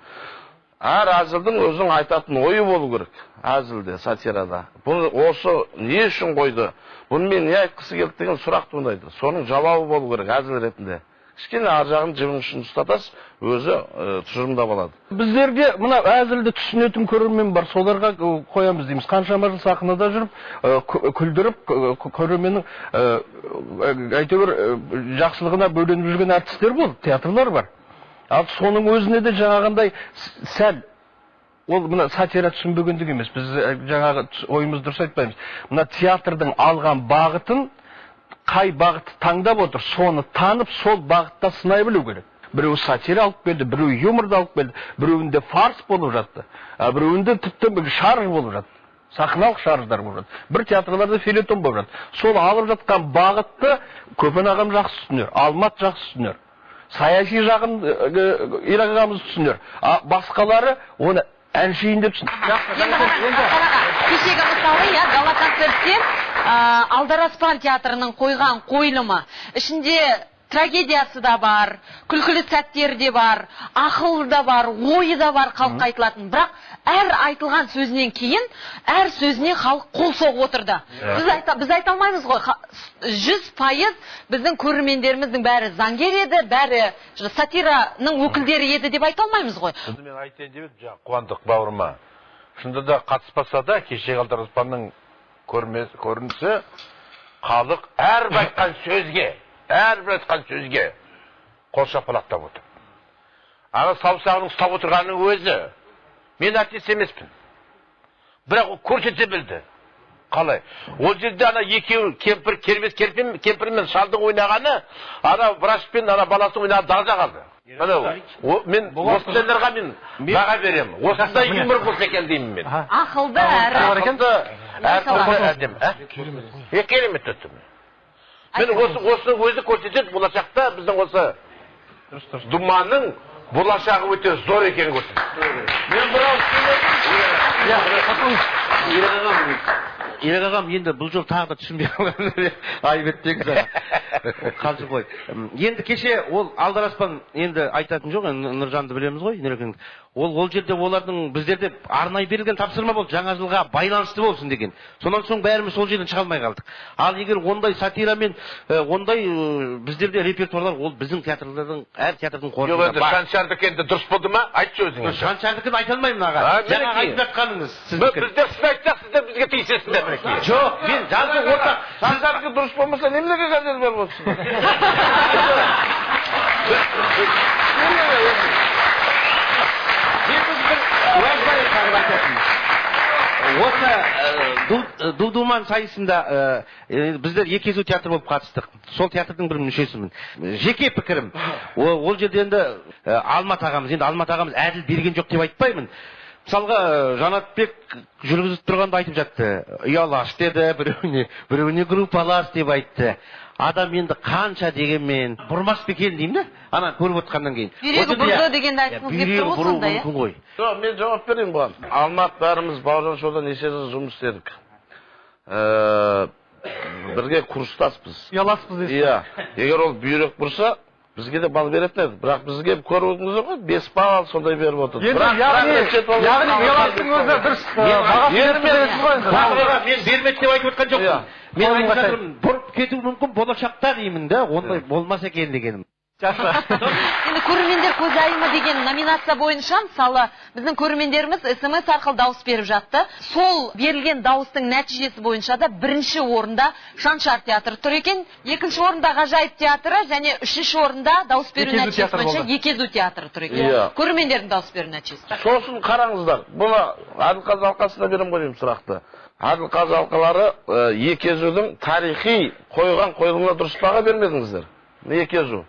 [SPEAKER 15] Әр әзілдің өзінің айтатын ойы болу керек. Әзілде, сатирада. Бұл осы не үшін қойды? Бұнымен не айтқысы келді деген сұрақ туындайды. Соның жауабы болу керек әзіл ретінде. Кішкене ар жағын жібін үшін ұстатасыз, өзі тұжырымдап алады.
[SPEAKER 16] Біздерге мына әзілді түсінетін көрермен бар, соларға қоямыз дейміз. Қаншама жыл сахнада жүріп, күлдіріп, көрерменнің әйтеуір жақсылығына бөленіп жүрген артистер болды, театрлар бар. Ал соның өзіне де жаңағындай сәл, ол мына сатира түсінбегендік емес, біз жаңағы ойымыз дұрыс айтпаймыз. Мына театрдың алған бағытын қай бағытты таңдап отыр, соны танып, сол бағытта сынай білу керек. Біреу сатира алып келді, біреу юморды алып келді, біреуінде фарс болып жатты, біреуінде тіпті шарж болып жатты. Сахналық шарждар болып жатты. Бір театрларда фельетон болып жатты. Сол алып жатқан бағытты Көпен ағам жақсы түсінер, Алмат жақсы түсінер. Саяси жағын Ирак ағамыз түсінер. Басқалары оны әншейін деп
[SPEAKER 2] Кешегі мысалы, иә, гала концертте Алдараспан театрының қойған қойылымы. Ішінде трагедиясы да бар, күлкілі сәттері де бар, ақылы да бар, ойы да бар халыққа айтылатын. Бірақ әр айтылған сөзінен кейін, әр сөзіне халық қол соғып отырды. Біз айта алмаймыз ғой, 100% біздің көрермендеріміздің бәрі заңгер еді, бәрі сатираның өкілдері еді деп айта алмаймыз ғой.
[SPEAKER 11] Мен айтайын деп едім, Қуандық бауырыма. Шында да қатыспаса да, кешегі Алдараспанның көрінісі халық әрбір айтқан сөзге қол шапалақтап отыр. Ана саусағының ұстап отырғанның өзі, мен артист емеспін. Бірақ көрсете білді. Қалай? Ол жерде ана екеуі кемпір мен шалдың ойнағаны, ана врачпен ана баласы ойнаған далда қалды. Мен осындайларға мен баға беремін. Осындай юмор болса екен деймін мен.
[SPEAKER 2] Ақылды әрі
[SPEAKER 11] керемет өттім. Мен осы өзі көрсетеді, болашақта біздің осы думаның болашағы өте зор екен көрсетеді. Мен
[SPEAKER 8] Ирак ағам енді бұл жол тағы да түсінбей қалған. Айбеттегі қалжың ғой. Енді кеше ол Алдараспан енді айтатын жоқ, Нұржанды білеміз ғой. Ол жерде олардың біздерде арнайы берілген тапсырма болды, жаңа жылға байланысты болсын деген. Сонан соң бәріміз сол жерден шыға алмай қалдық. Ал егер ондай сатирамен, ондай біздерде репертуарлар, ол біздің театрлардың, әр театрдың қорында бар.
[SPEAKER 11] Шаншардікі енді дұрыс болды ма? Айтшы өзіңіз.
[SPEAKER 8] Шаншардікін айта алмаймын аға. Жаңа айтып жатқаныңыз.
[SPEAKER 11] Біздер сіз айтсақ, сіздер бізге тиісесіздер.
[SPEAKER 8] Жоқ, мен жалпы ортақ.
[SPEAKER 15] Шаншардікі дұрыс болмаса, немеге газет беріп отырсың?
[SPEAKER 8] Осы Дудуман сайысында біздер Екезу театр болып қатыстық. Сол театрдың бір мүшесімін. Жеке пікірім. Ол жерде енді Алмат ағамыз әділ берген жоқ деп айтпаймын. Мысалға Жанатбек жүргізіп тұрғанда айтып жатты. Ұялаш деді, біреуіне группалас деп айтты. Адам енді қанша дегенмен бұрмас бекен деймін да, ана көріп отқаннан кейін.
[SPEAKER 2] Бүйрегі бұрды дегенді айтқыңыз келіп тұр ғой сонда,
[SPEAKER 8] мүмкін ғой.
[SPEAKER 15] Жоқ, мен жауап берейін бұған. Алмат бәріміз Бауыржан шоуда неше жыл жұмыс істедік. Бірге курстаспыз.
[SPEAKER 1] Ұяласпыз дейсіз.
[SPEAKER 15] Иә. Егер ол бүйрек бұрса, бізге де бал беретін еді. Бірақ бізге көріп отырмыз ғой, 5 балл сондай беріп отыр.
[SPEAKER 1] Яғни ұяластың өзі дұрыс баға бересіз ғой.
[SPEAKER 8] Мен бермеді деп айтып отқан жоқпын. Мен айтып жатырмын, бұрып кетуі мүмкін болашақта деймін да, ондай болмас екен дегенім.
[SPEAKER 1] Жақсы.
[SPEAKER 2] Енді көрермендер көзайымы деген номинация бойынша, мысалы, біздің көрермендеріміз СМС арқылы дауыс беріп жатты. Сол берілген дауыстың нәтижесі бойынша да бірінші орында Шаншар театры тұр екен, екінші орында Ғажайып театры және үшінші орында дауыс беру нәтижесі бойынша Екезу театры тұр екен. Көрермендердің дауыс беру нәтижесі.
[SPEAKER 15] Сосын қараңыздар, бұны Әділқазы алқасына берем қойым сұрақты. әділ қазалқылары екі езудің тарихи қойған қойылымына дұрыс баға бермедіңіздер. Екі езу.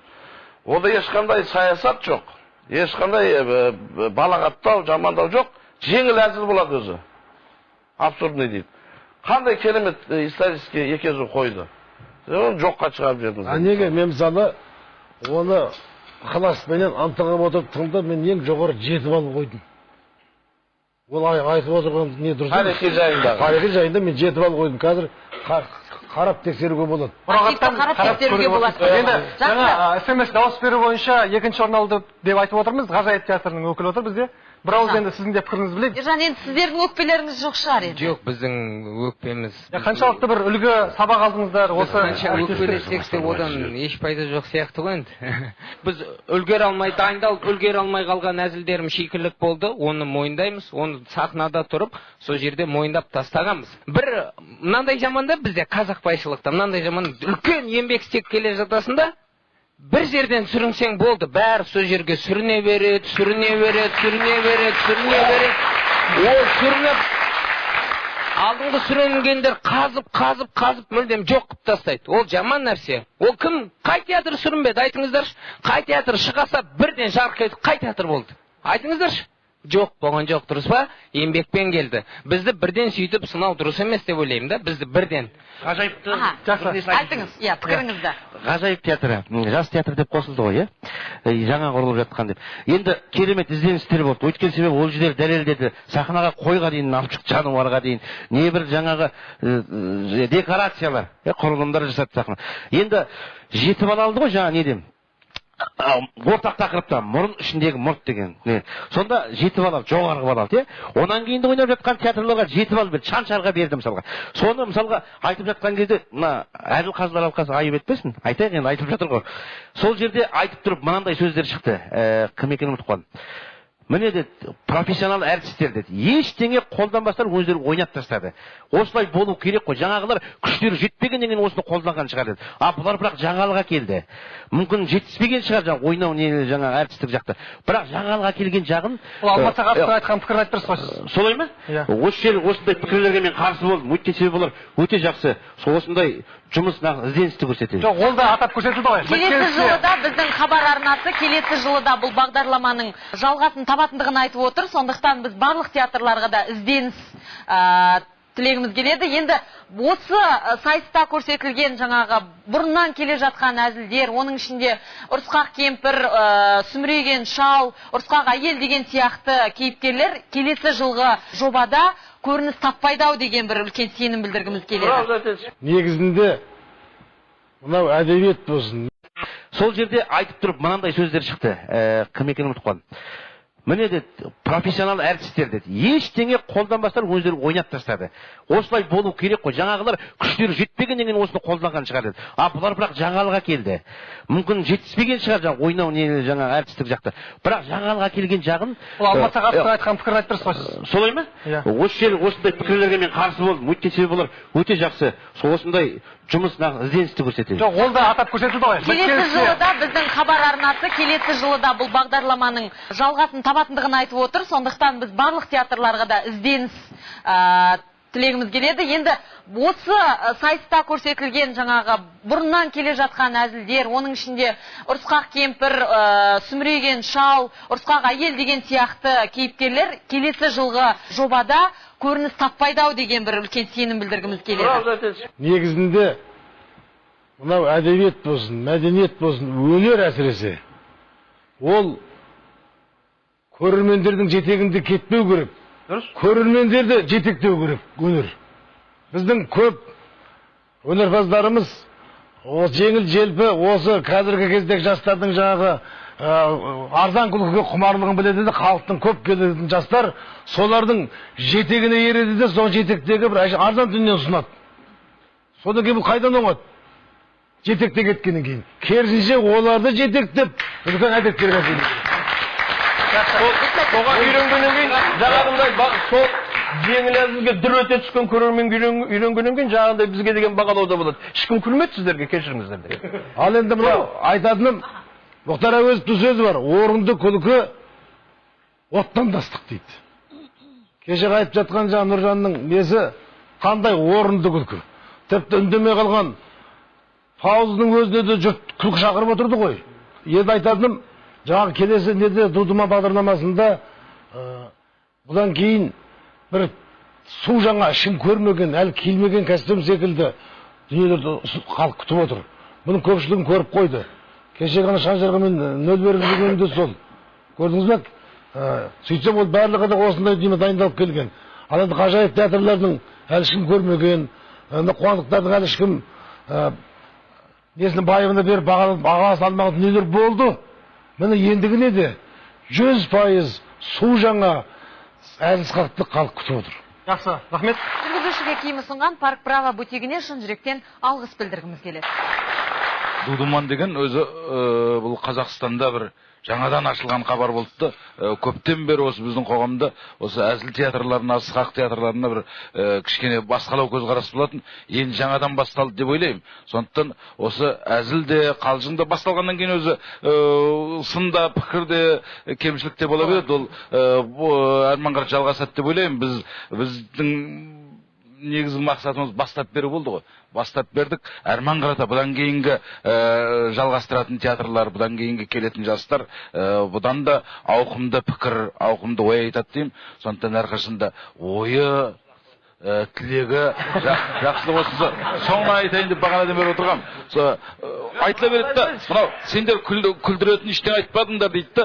[SPEAKER 15] Ода ешқандай саясат жоқ. Ешқандай балағаттау, жамандау жоқ. Жеңіл әзіл болады өзі. Абсурдный дейді. Қандай керемет исторический екі езу қойды. Оны жоққа шығарып жедіңіздер.
[SPEAKER 5] Неге мен мысалы оны ықыласпенен антығып отырып тыңдап мен ең жоғары 7 балл қойдым. Ол айтып отырған не дұрыс?
[SPEAKER 15] Тарихи жайында.
[SPEAKER 5] Тарихи жайында мен 7 балл қойдым. Қазір қарап тексеруге болады.
[SPEAKER 2] Қарап тексеруге болады.
[SPEAKER 1] Енді жаңа СМС дауыс беру бойынша екінші орын алды деп айтып отырмыз. Ғажайып театрының өкілі отыр бізде. Бірауыз енді сіздің де пікіріңізді білейік.
[SPEAKER 2] Ержан, енді сіздердің өкпелеріңіз жоқ шығар енді.
[SPEAKER 17] Жоқ, біздің өкпеміз.
[SPEAKER 1] Қаншалықты бір үлгі сабақ алдыңыздар осы?
[SPEAKER 17] Қанша өкпелесек те одан еш пайда жоқ сияқты ғой енді. Біз үлгере алмай дайындалып, үлгере алмай қалған әзілдерім шикілік болды. Оны мойындаймыз. Оны сахнада тұрып, сол жерде мойындап тастағанбыз. Бір мынандай жаманда бізде қазақ байшылықта мынандай жаман үлкен еңбек істеп келе жатасында бір жерден сүрінсең болды, бәрі сол жерге сүріне береді. Ол сүрініп, алдыңғы сүрінгендер қазып, мүлдем жоқ қып тастайды. Ол жаман нәрсе. Ол кім? Қай театр сүрінбеді? Айтыңыздаршы. Қай театр шығаса бірден жарқ етіп, қай театр болды? Айтыңыздаршы. Жоқ, болған жоқ, дұрыс па? Еңбекпен келді. Бізді бірден сөйтіп сынау дұрыс емес деп ойлаймын да, бізді бірден.
[SPEAKER 8] Ғажайыпты.
[SPEAKER 2] Айтыңыз, пікіріңізді.
[SPEAKER 8] Ғажайып театры, жас театр деп қосылды ғой, жаңа құрылып жатқан деп. Енді керемет ізденістер болды. Өткен себебі ол жерлер дәлелдеді. Сахнаға қойға дейін, алып жануарға дейін, небір жаңағы декорациялар, құрылымдар жасады сахна. Енді 7 балл алды ғой жаңа неден. Ортақ тақырыпта мұрын ішіндегі мұрт деген. Сонда 7 балл жоғарғы балл алды. Онан кейін ойнап жатқан театрларға 7 балл берді. Шаншарға берді мысалға. Соны мысалға айтып жатқан кезде мына әділ қазылар алқасы айып етпесін. Айтайық енді айтып жатыр ғой. Сол жерде айтып тұрып мынандай сөздер шықты. Кім екенін ұмытып қалдым. Міне деді, профессионал әртістер деді. Ештеңе қолданбастан өздері ойнап тастады. Осылай болу керек қой. Жаңағылар күштері жетпегеннен кейін осыны қолданған шығар деді. Бұлар бірақ жаңалыға келді. Мүмкін жетіспеген шығар жаңа ойнау не жаңа әртістік жақта. Бірақ жаңалыға келген жағын
[SPEAKER 1] Алматы Ғасыр айтқан пікірін айтып тұрсыз ғой.
[SPEAKER 8] Солай ма? Осындай пікірлерге мен қарсы болдым. Өте себебі олар өте жақсы. Осындай жұмыс ізденісті көрсетеді.
[SPEAKER 1] Жоқ, ол да атап көрсетілді ғой.
[SPEAKER 2] Келесі жылы да біздің хабар арнасы келесі жылы да бұл бағдарламаның жалғасын табатындығын айтып отыр. Сондықтан біз барлық театрларға да ізденіс тілегіміз келеді. Енді осы сайыста көрсетілген жаңағы бұрыннан келе жатқан әзілдер, оның ішінде ұрысқақ кемпір, сүміреген шал, ұрысқақ әйел деген сияқты кейіпкерлер келесі жылғы жобада көрініс таппайды деген бір үлкен сенім білдіргіміз келеді.
[SPEAKER 5] Негізінде мынау әдебиет болсын.
[SPEAKER 8] Сол жерде айтып тұрып мынандай сөздер шықты. Кім екенін ұмытып қалдым. Міне деді, профессионал әртістер деді. Ештеңе қолданбастан өздері ойнап тастады. Осылай болу керек қой. Жаңағылар күштері жетпегеннен кейін осыны қолданған шығар деді. Бұлар бірақ жаңалыға келді. Мүмкін жетіспеген шығар жаңа ойнау не жаңа әртістік жақта. Бірақ жаңалыға келген жағын
[SPEAKER 1] Алматы Ғасыр айтқан пікірін айтып тұрсыз ғой.
[SPEAKER 8] Солай ма? Осындай пікірлерге мен қарсы болдым. Өткен себебі олар өте жақсы. Осындай жұмыс ізденісті көрсетеді.
[SPEAKER 1] Жоқ, ол да атап көрсетілді ғой.
[SPEAKER 2] Келесі жылы да біздің хабар арнасы келесі жылы да бұл бағдарламаның жалғасын табатындығын айтып отыр. Сондықтан біз барлық театрларға да ізденіс тілегіміз келеді. Енді осы сайыста көрсетілген жаңағы бұрыннан келе жатқан әзілдер, оның ішінде ұрысқақ кемпір, сүміреген шал, ұрысқақ әйел деген сияқты кейіпкерлер келесі жылғы жобада көрініс таппайды деген бір үлкен сенім білдіргіміз келеді.
[SPEAKER 5] Негізінде мынау әдебиет болсын, мәдениет болсын, өнер әсіресе ол көрермендердің жетегінде кетпеу керек. Көрермендерді жетектеу керек өнер. Біздің көп өнерпаздарымыз жеңіл желпі осы қазіргі кездегі жастардың жаңағы арзан күлкіге құмарлығын біледі де, халықтың көп келетін жастар солардың жетегіне ереді де, сол жетектегі бір арзан дүние ұсынады. Содан кейін бұл қайдан оңады? Жетекте кеткеннен кейін. Керісінше оларды жетектеп үлкен әдеттерге келеді.
[SPEAKER 16] Соған үйренгеннен кейін жаңағындай сол жеңіл әзілге дүр өте түскен көрермен үйренгеннен кейін жаңағындай бізге деген бағалауда болады. Ешкім күлмеді сіздерге, кешіріңіздер деп.
[SPEAKER 5] Ал енді мынау айтатыным Мұхтар Әуезовтың сөзі бар. Орынды күлкі оттан тастық дейді. Кеше айтып жатқан жаңа Нұржанның несі қандай орынды күлкі. Тіпті үндемей қалған паузының өзіне де жұрт күлкі шақырып отырды ғой. Енді айтатыным, жаңағы келесі неде Дудума бағдарламасында бұдан кейін бір су жаңа ішін көрмеген, әлі киілмеген костюм секілді дүниелерді халық күтіп отыр. Бұның көпшілігін көріп қойды. Кеше ғана Шаншарға нөл беріп жүргенімде сол. Көрдіңіз бе? Сөйтсем ол барлығы да осындай дейме дайындалып келген. Ал енді ғажайып театрлардың әлі ешкім көрмеген, қуандықтардың әлі ешкім несінің байығына беріп бағасын алмаған дүниелер болды. Міне ендігі неде 100% су жаңа әлсқақтық халық күтіп отыр.
[SPEAKER 1] Жақсы, рахмет.
[SPEAKER 2] Жүргізушіге киім ұсынған Парк Право бутигіне шын жүректен алғыс білдіргіміз келеді.
[SPEAKER 9] Дудуман деген өзі бұл Қазақстанда бір жаңадан ашылған хабар болды. Көптен бері осы біздің қоғамда осы әзіл театрларына, асқақ театрларына бір кішкене басқалау көзқарас болатын. Енді жаңадан басталды деп ойлаймын. Сондықтан осы әзіл де, қалжың да басталғаннан кейін өзі сында, пікірде, кемшілікте бола береді. Ол әрманғар жалғасады деп ойлаймын. Біздің негізгі мақсатымыз бастап беру болды ғой. Бастап бердік. Әрманғарата бұдан кейінгі жалғастыратын театрлар, бұдан кейінгі келетін жастар бұдан да ауқымды пікір, ауқымды ой айтады деймін. Сондықтан әрқашанда ойы, тілегі жақсылық осысы. Соңына айтайын деп бағанадан бері отырғам. Айтыла береді да, мынау сендер күлдіретін ештеңе айтпадыңдар дейді да,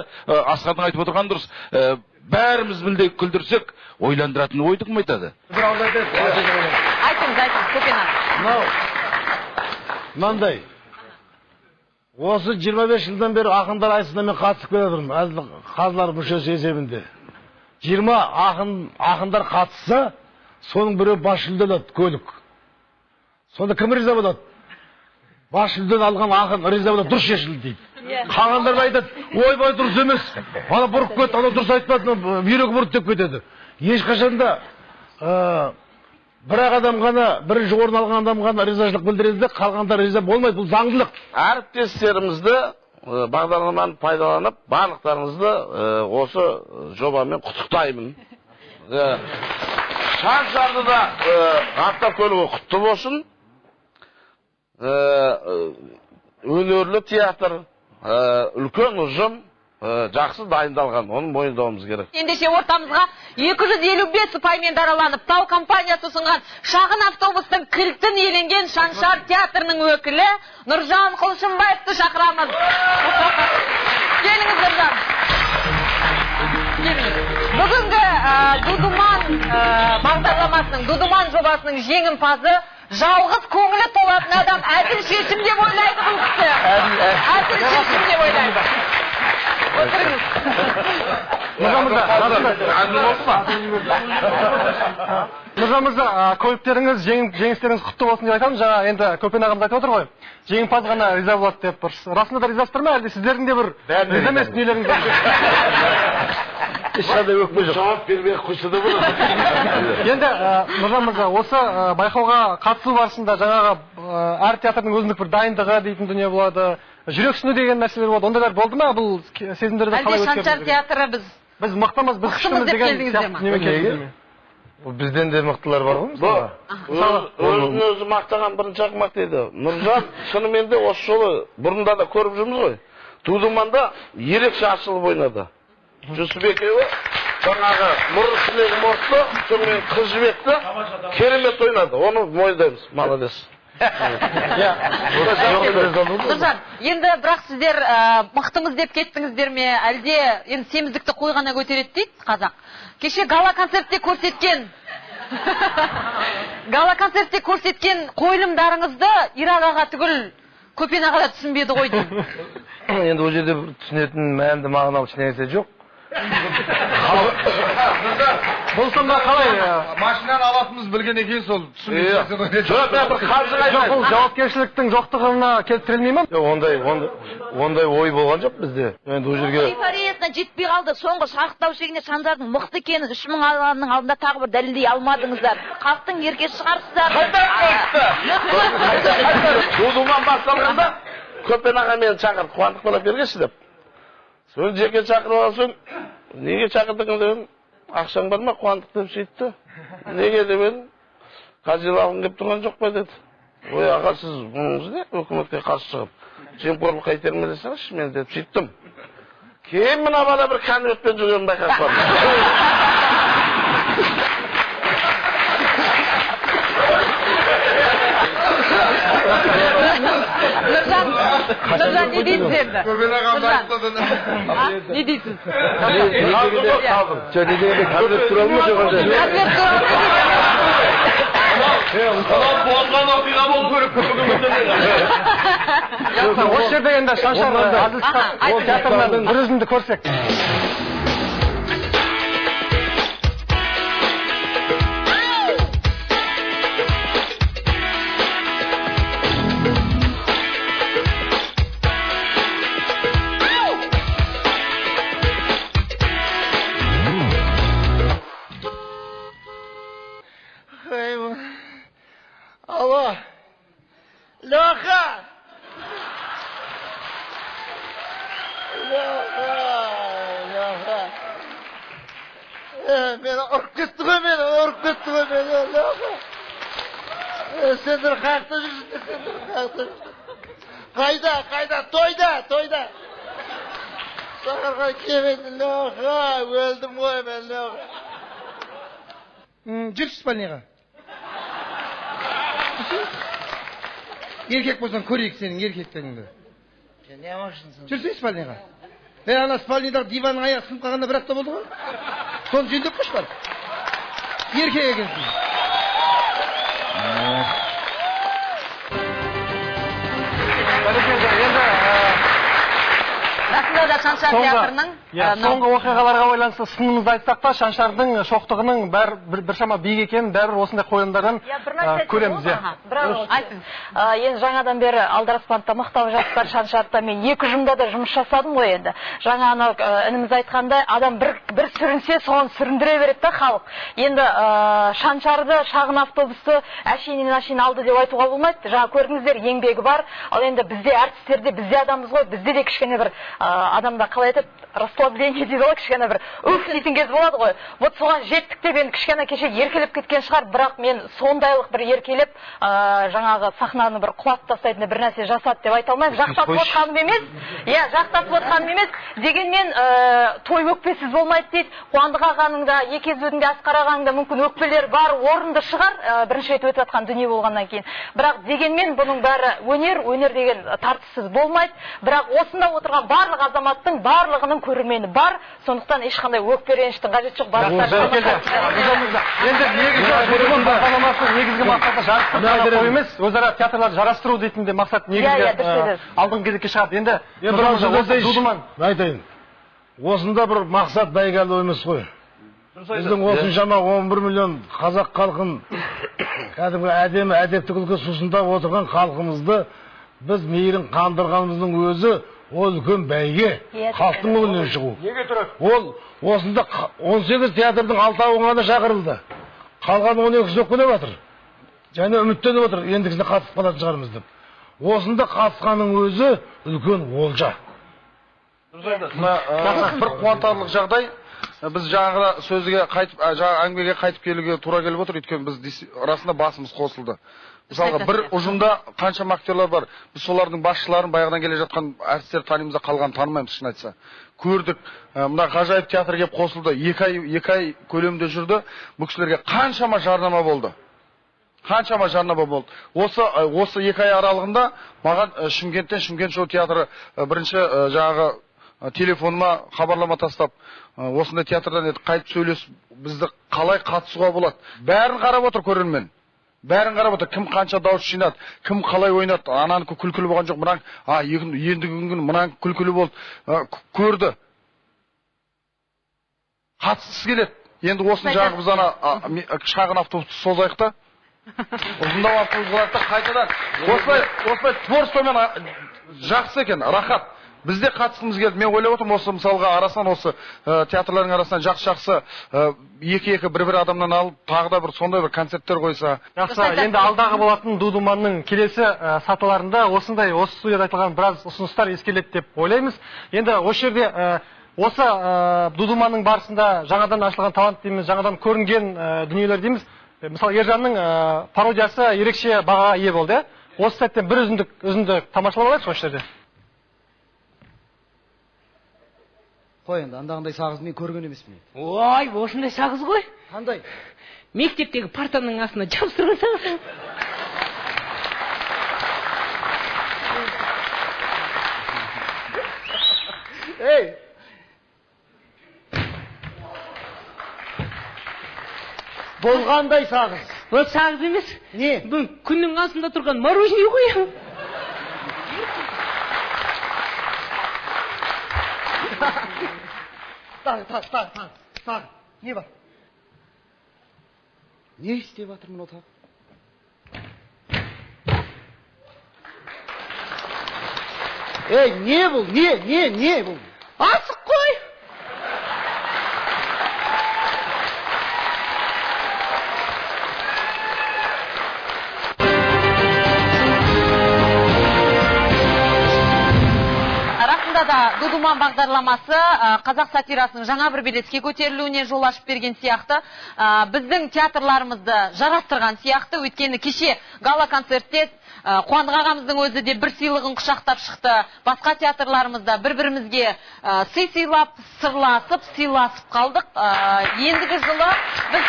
[SPEAKER 9] Асқардың айтып отырған дұрыс. Бәріміз білдей күлдірсек, ойландыратын ойды кім айтады?
[SPEAKER 2] Айтыңыз, Көпен
[SPEAKER 5] Мынандай, осы 25 жылдан бері ақындар айтысына мен қатысып келе жатырмын, әзіл қазылар мүшесі есебінде. 20 ақындар қатысса, соның бірі бас жүлде алады, көлік. Сонда кім риза болады? Бас жүлдені алған ақын риза болады, дұрыс шешілді дейді. Қалғандар айтады, ойбай дұрыс емес. Ана бұрып кетті, ана дұрыс айтпады, бүйрегі бұрып деп кетеді. Ешқашанда бір адам ғана, бірінші орын алған адам ғана ризашылық білдіреді, қалғандар риза болмайды, бұл заңдылық.
[SPEAKER 15] Әріптестерімізді бағдарламаны пайдаланып, барлықтарыңызды осы жобамен құттықтаймын. Шаншарды да автокөлігі құтты болсын. Өнерлі театр, үлкен ұжым жақсы дайындалған, оны мойындауымыз керек.
[SPEAKER 2] Ендеше ортамызға 255 ұпаймен дараланып, Тау компаниясы ұсынған шағын автобустың кілтін иеленген Шаншар театрының өкілі Нұржан Құлшынбаевты шақырамыз. Келіңіз, Нұржан. Бүгінгі Дудуман бағдарламасының, Дудуман жобасының жеңімпазы жалғыз көңілі толатын адам әділ шешім деп ойлайды бұл кісі. Әділ шешім деп ойлайды. Отырыңыз.
[SPEAKER 1] Нұржан мырза, көліктеріңіз, жеңістеріңіз құтты болсын деп айтамын. Жаңа енді Көпен ағамыз айтып отыр ғой. Жеңімпаз ғана риза болады деп. Расында да ризасыздар ма, әлде сіздердің де бір риза емес дүниелеріңіз бар?
[SPEAKER 5] Ешқандай өкпе жоқ. Жауап бермей қойса да болады.
[SPEAKER 1] Енді Нұржан мырза, осы байқауға қатысу барысында жаңағы әр театрдың өзіндік бір дайындығы дейтін дүние болады. Жүрексіну деген нәрселер болады. Онда болды ма бұл сезімдерді қалай өткердіңіз?
[SPEAKER 2] Әлде Шаншар театры біз
[SPEAKER 1] мықтымыз, біз күштіміз деген сияқты дүниемен келдіңіз ме?
[SPEAKER 13] Бізден де мықтылар бар ғой
[SPEAKER 15] мысалы. Өзін мақтаған бірінші ақымақ дейді. Нұржан шынымен де осы жолы бұрында да көріп жүрміз ғой. Дудуманда ерекше ашылып ойнады. Жүсіпбекеуі жаңағы мұрын үстіндегі мұртты, сонымен қыз жібекті керемет ойнады. Оны мойындаймыз. Молодец.
[SPEAKER 2] Нұржан, енді бірақ сіздер мықтымыз деп кеттіңіздер ме, әлде енді семіздікті қойғана көтереді дейді қазақ. Кеше гала-концертте көрсеткен қойылымдарыңызды Ирак аға түгіл Көпен аға да түсінбеді ғой деймін.
[SPEAKER 13] Енді ол жерде түсінетін мәнді мағыналы ештеңе жоқ.
[SPEAKER 1] Бұл сонда қалай?
[SPEAKER 13] Машинаны алатынымыз білгеннен кейін сол түсінбейді.
[SPEAKER 1] Жоқ, бұл жауапкершіліктің жоқтығына келіп тірелмей ме?
[SPEAKER 13] Ондай ой болған жоқ бізде. Енді ол жерге
[SPEAKER 18] эйфориясына жетпей қалды. Соңғы шарықтау шегіне Шаншардың мықты екенін 3000 адамның алдында тағы бір дәлелдей алмадыңыздар. Халықтың еркесі шығарсыздар.
[SPEAKER 15] Дудуман басталғанда Көпен аға мені шақырды, Қуандық бала бергенші деп. Соны жеке шақырып алсын, неге шақырдың деп, ақшаң бар ма, Қуандық деп сөйтті. Неге деп едім, қазилағым келіп тұрған жоқ па деді. Ой аға, сіз бұныңыз не өкіметке қарсы шығып жемқорлыққа итермелесеңізші мен деп сөйттім. Кейін мына бала бір конвертпен жүргенін байқап қалдым.
[SPEAKER 2] Нұржан, не дейсіз енді? Не дейсіз?
[SPEAKER 16] Конверт туралы ма жоқ әлде?
[SPEAKER 2] Конверт туралы
[SPEAKER 16] болған оқиға болу керек
[SPEAKER 1] осы жерде енді Шаншар Әділ театрынан бір үзінді көрсек.
[SPEAKER 4] Алло, Леха! Леха! Мені ұрып кетті ғой, Леха! Сендер қақта жүрсіңдер, Қайда, тойда! Сағырға келмеді, Леха! Өлдім ғой мен, Леха!
[SPEAKER 12] Жүрші спальныйға. Еркек болсан көрейік сенің еркектеріңді.
[SPEAKER 4] Не машынсың?
[SPEAKER 12] Жүрсің спальныйға. Ана спальныйдағы диванның аяғы сынып қалғанда бір апта болды ғой. Соны жөндеп қойшы бар. Еркек екенсің.
[SPEAKER 2] Расында да Шаншар театрының
[SPEAKER 1] соңғы оқиғаларға байланысты сынымызды айтсақ та, Шаншардың шоқтығының біршама биік екенін бәрібір осындай қойылымдардан көреміз.
[SPEAKER 14] Енді жаңадан бері Алдараспанда мақтап жатқан Шаншарда мен 2 ұжымда да жұмыс жасадым ғой енді. Жаңа ініміз айтқандай, адам бір сүрінсе, соған сүріндіре береді да халық. Енді Шаншарды шағын автобусты әшейінен алды деп айтуға болмайды. Жаңа көрдіңіздер, еңбегі бар. Ал енді бізде әртістерде, бізде адамбыз ғой, бізде де кішкене бір адамда қалай айтады, расслабление дейді ғой, кішкене бір үф дейтін кез болады ғой. Вот соған жеттік деп енді кішкене кеше еркелеп кеткен шығар, бірақ мен сондайлық бір еркелеп жаңағы сахнаны бір құлатып тастайтын бір нәрсе жасады деп айта алмаймын. Жақтасып отқаным емес, дегенмен той өкпесіз болмайды дейді. Қуандық ағаның да, Екезудің де, Асқар ағаның да мүмкін өкпелер бар, орынды шығар, бірінші рет өтіп жатқан дүние болғаннан кейін. Бірақ дегенмен бұның бәрі өнер деген тартыссыз болмайды. Бірақ осында отырған барлық азаматтың барлығының көрермені бар, сондықтан ешқандай өкпе-реніштің қажеті жоқ.
[SPEAKER 1] Енді негізгі мақсаты жарыстық қою емес, өзара театрларды жарастыру дейтін де мақсат негізгі алдыңғы кезекке шығады. Енді
[SPEAKER 5] айтайын, осында бір мақсат бәйгелі емес қой. Біздің осыншама 11 миллион қазақ халқын кәдімгі әдемі әдепті күлкі сусындап отырған халқымызды біз мейірін қандырғанымыздың өзі ол үлкен бәйге, халықтың көңілінен шығу. Ол осында 18 театрдың 6-ы ғана шақырылды. Қалған 12-сі өкпелеп жатыр. Және үміттеніп отыр, ендігісіне қатысып қалатын шығармыз деп. Осында қатысқаның өзі үлкен олжа.
[SPEAKER 13] Бір қуантарлық жағдай, біз жаңағы сөзге қайтып, жаңағы әңгімеге қайтып келуге тура келіп отыр, өйткені біз расында басымыз қосылды. Мысалға, бір ұжымда қаншама актерлар бар, біз солардың басшыларын баяғыдан келе жатқан әртістер танимыз да қалған танымаймыз, шын айтса. Көрдік, мына ғажайып театр келіп қосылды, 2 ай көлемінде жүрді, бұл кісілерге қаншама жарнама болды. Осы 2 ай аралығында маған Шымкент шоу театры бірінші жаңағы телефоныма хабарлама тастап, осындай театрдан қайтып сөйлесіп, бізді қалай қатысуға болады. Бәрін қарап отыр көрермен. Кім қанша дауыс жинады, кім қалай ойнады, ананікі күлкілі болған жоқ, мұнаң, ендігі күн мұнаң күлкілі болды, көрді. Қатысқысы келеді. Енді осыны жаңағы біз ана шағын автобусты созайық та, ұзындау автобус қылайық та, қайтадан. Осылай творчествомен жақсы екен, рахат. Бізде қатысқымыз келді. Мен ойлап отырмын, осы мысалға арасынан, осы театрлардың арасынан жақсы 2-2 бір адамнан алып, тағы да бір сондай бір концерттер қойса.
[SPEAKER 1] Жақсы, енді алдағы болатын Дудуманның келесі сатыларында осындай, осы студияда айтылған біраз ұсыныстар ескеріледі деп ойлаймыз. Енді осы жерде осы Дудуманның барысында жаңадан ашылған талант дейміз, жаңадан көрінген дүниелер дейміз. Мысалы, Ержанның пародиясы ерекше бағаға ие болды. Осы сәттен бір үзінді тамашалап алайық сол жерде.
[SPEAKER 12] Қой енді, андағындай сағыз мен көрген емеспін.
[SPEAKER 17] Ой, осындай сағыз ғой.
[SPEAKER 12] Қандай?
[SPEAKER 17] Мектептегі партаның астына жабыстырған сағыз.
[SPEAKER 12] Ей! Болғандай сағыз.
[SPEAKER 17] Ол сағыз емес.
[SPEAKER 12] Не?
[SPEAKER 17] Бұл күннің астында тұрған мороженое ғой.
[SPEAKER 12] Тағы. Не бар? Не істеп жатыр мынау тағы? Ей, не бұл? Не бұл?
[SPEAKER 17] Асық қой.
[SPEAKER 2] Дудуман бағдарламасы қазақ сатирасының жаңа бір белеске көтерілуіне жол ашып берген сияқты, біздің театрларымызды жарастырған сияқты. Өйткені кеше гала концертте Қуандық ағамыздың өзі де бір сыйлығын құшақтап шықты. Басқа театрларымызда бір-бірімізге сый сыйлап, сырласып, сыйласып қалдық. Ендігі жылы біз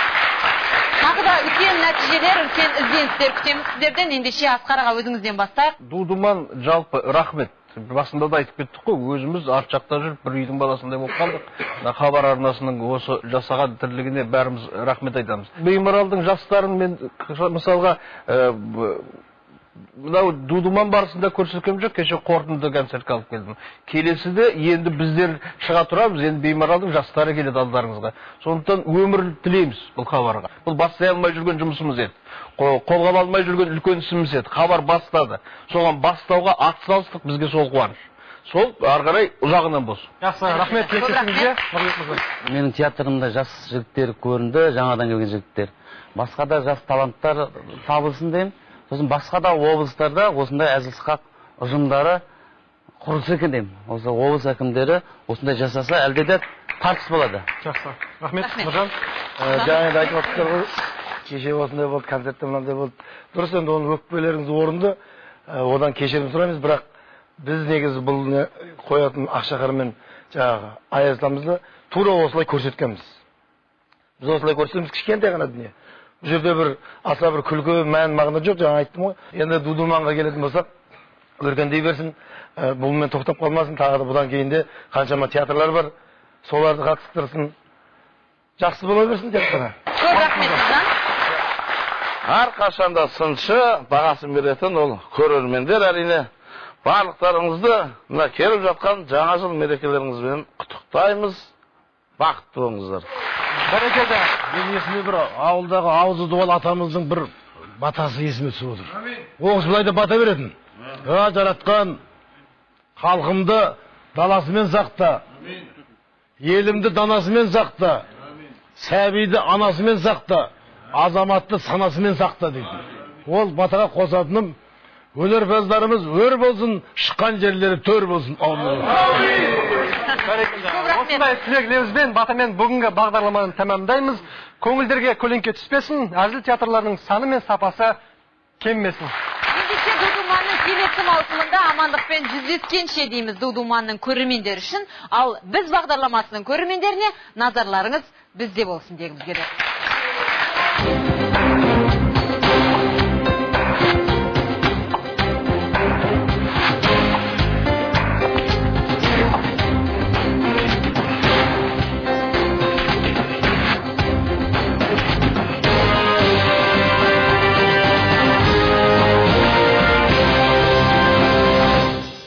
[SPEAKER 2] тағы да үлкен нәтижелер, үлкен ізденістер күтеміз сіздерден. Ендеше Асқар аға өзіңізден бастайық.
[SPEAKER 16] Дудуман жалпы рахмет. Басында да айтып кеттік қой, өзіміз арт жақта жүріп бір үйдің баласындай болып қалдық. Хабар арнасының осы жасаған тірлігіне бәріміз рахмет айтамыз. Беймаралдың жастарын мен мысалға мынау Дудуман барысында көрсеткем жоқ, кеше қорытынды концертке алып келдім. Келесіде енді біздер шыға тұрамыз, енді Беймаралдың жастары келеді алдарыңызға. Сондықтан өмір тілейміз бұл хабарға. Бұл бастай алмай жүрген жұмысымыз еді. Қолға алмай жүрген үлкен ісіміз еді. Хабар бастады. Соған бастауға атсалыстық, бізге сол қуаныш. Сол ары қарай ұзағынан болсын.
[SPEAKER 1] Жақсы, рахмет кеңесіңізге.
[SPEAKER 6] Менің театрымда жас жігіттер көрінді, жаңадан келген жігіттер. Басқа да жас таланттар табылсын деймін. Сосын басқа да облыстарда осындай әзіл-сықақ ұжымдары құрылса екен деймін. Осы облыс әкімдері осындай жасаса, әлде де тартыс болады.
[SPEAKER 1] Жақсы. Рахмет, Нұржан.
[SPEAKER 5] Жаңа айтып отырсыздар ғой, кеше осындай болды, концертте мынандай болды. Дұрыс, енді оның өкпелеріңіз орынды, одан кешірім сұраймыз, бірақ біз негізі бұл қоятын ақшақармен жаңағы аясымызды тура осылай көрсеткенбіз. Біз осылай көрсетеміз, кішкентай ғана дүние. Бұл жерде бір аса бір күлкі мән мағына жоқ, жаңа айттым ғой. Енді Дудуманға келетін болсақ, өркендей берсін, бұлмен тоқтап қалмасын, тағы да бұдан кейін де қаншама театрлар бар, соларды қатыстырсын. Жақсы бола берсін театрға.
[SPEAKER 2] Көп рахмет, Нұржан.
[SPEAKER 15] Әрқашанда сыншы бағасын беретін ол көрермендер, әрине. Барлықтарыңызды мына келіп жатқан жаңа жыл мерекелеріңізбен құттықтаймыз. Бақытты болыңыздар.
[SPEAKER 5] Бәрекелді. Мен есіме бір ауылдағы аузы дуал атамыздың бір батасы есіме түсіп отыр. Оғыз былай да бата беретін. Жаратқан халқымды даласымен сақта, елімді данасымен сақта, сәбиді анасымен сақта, азаматты санасымен сақта дейді. Ол батаға қосатыным, өнерпаздарымыз өр болсын, шыққан жерлері төр болсын.
[SPEAKER 1] Осындай тілегілерімізбен батамен бүгінгі бағдарламаны тәмамдаймыз. Көңілдерге көлеңке түспесін, әзіл театрларының саны мен сапасы кеммесін.
[SPEAKER 2] Ендеше Дудуманның келесі маусымында амандықпен жүздескенше дейміз Дудуманның көрермендері үшін, ал біз бағдарламасының көрермендеріне назарларыңыз бізде болсын дегіміз келеді.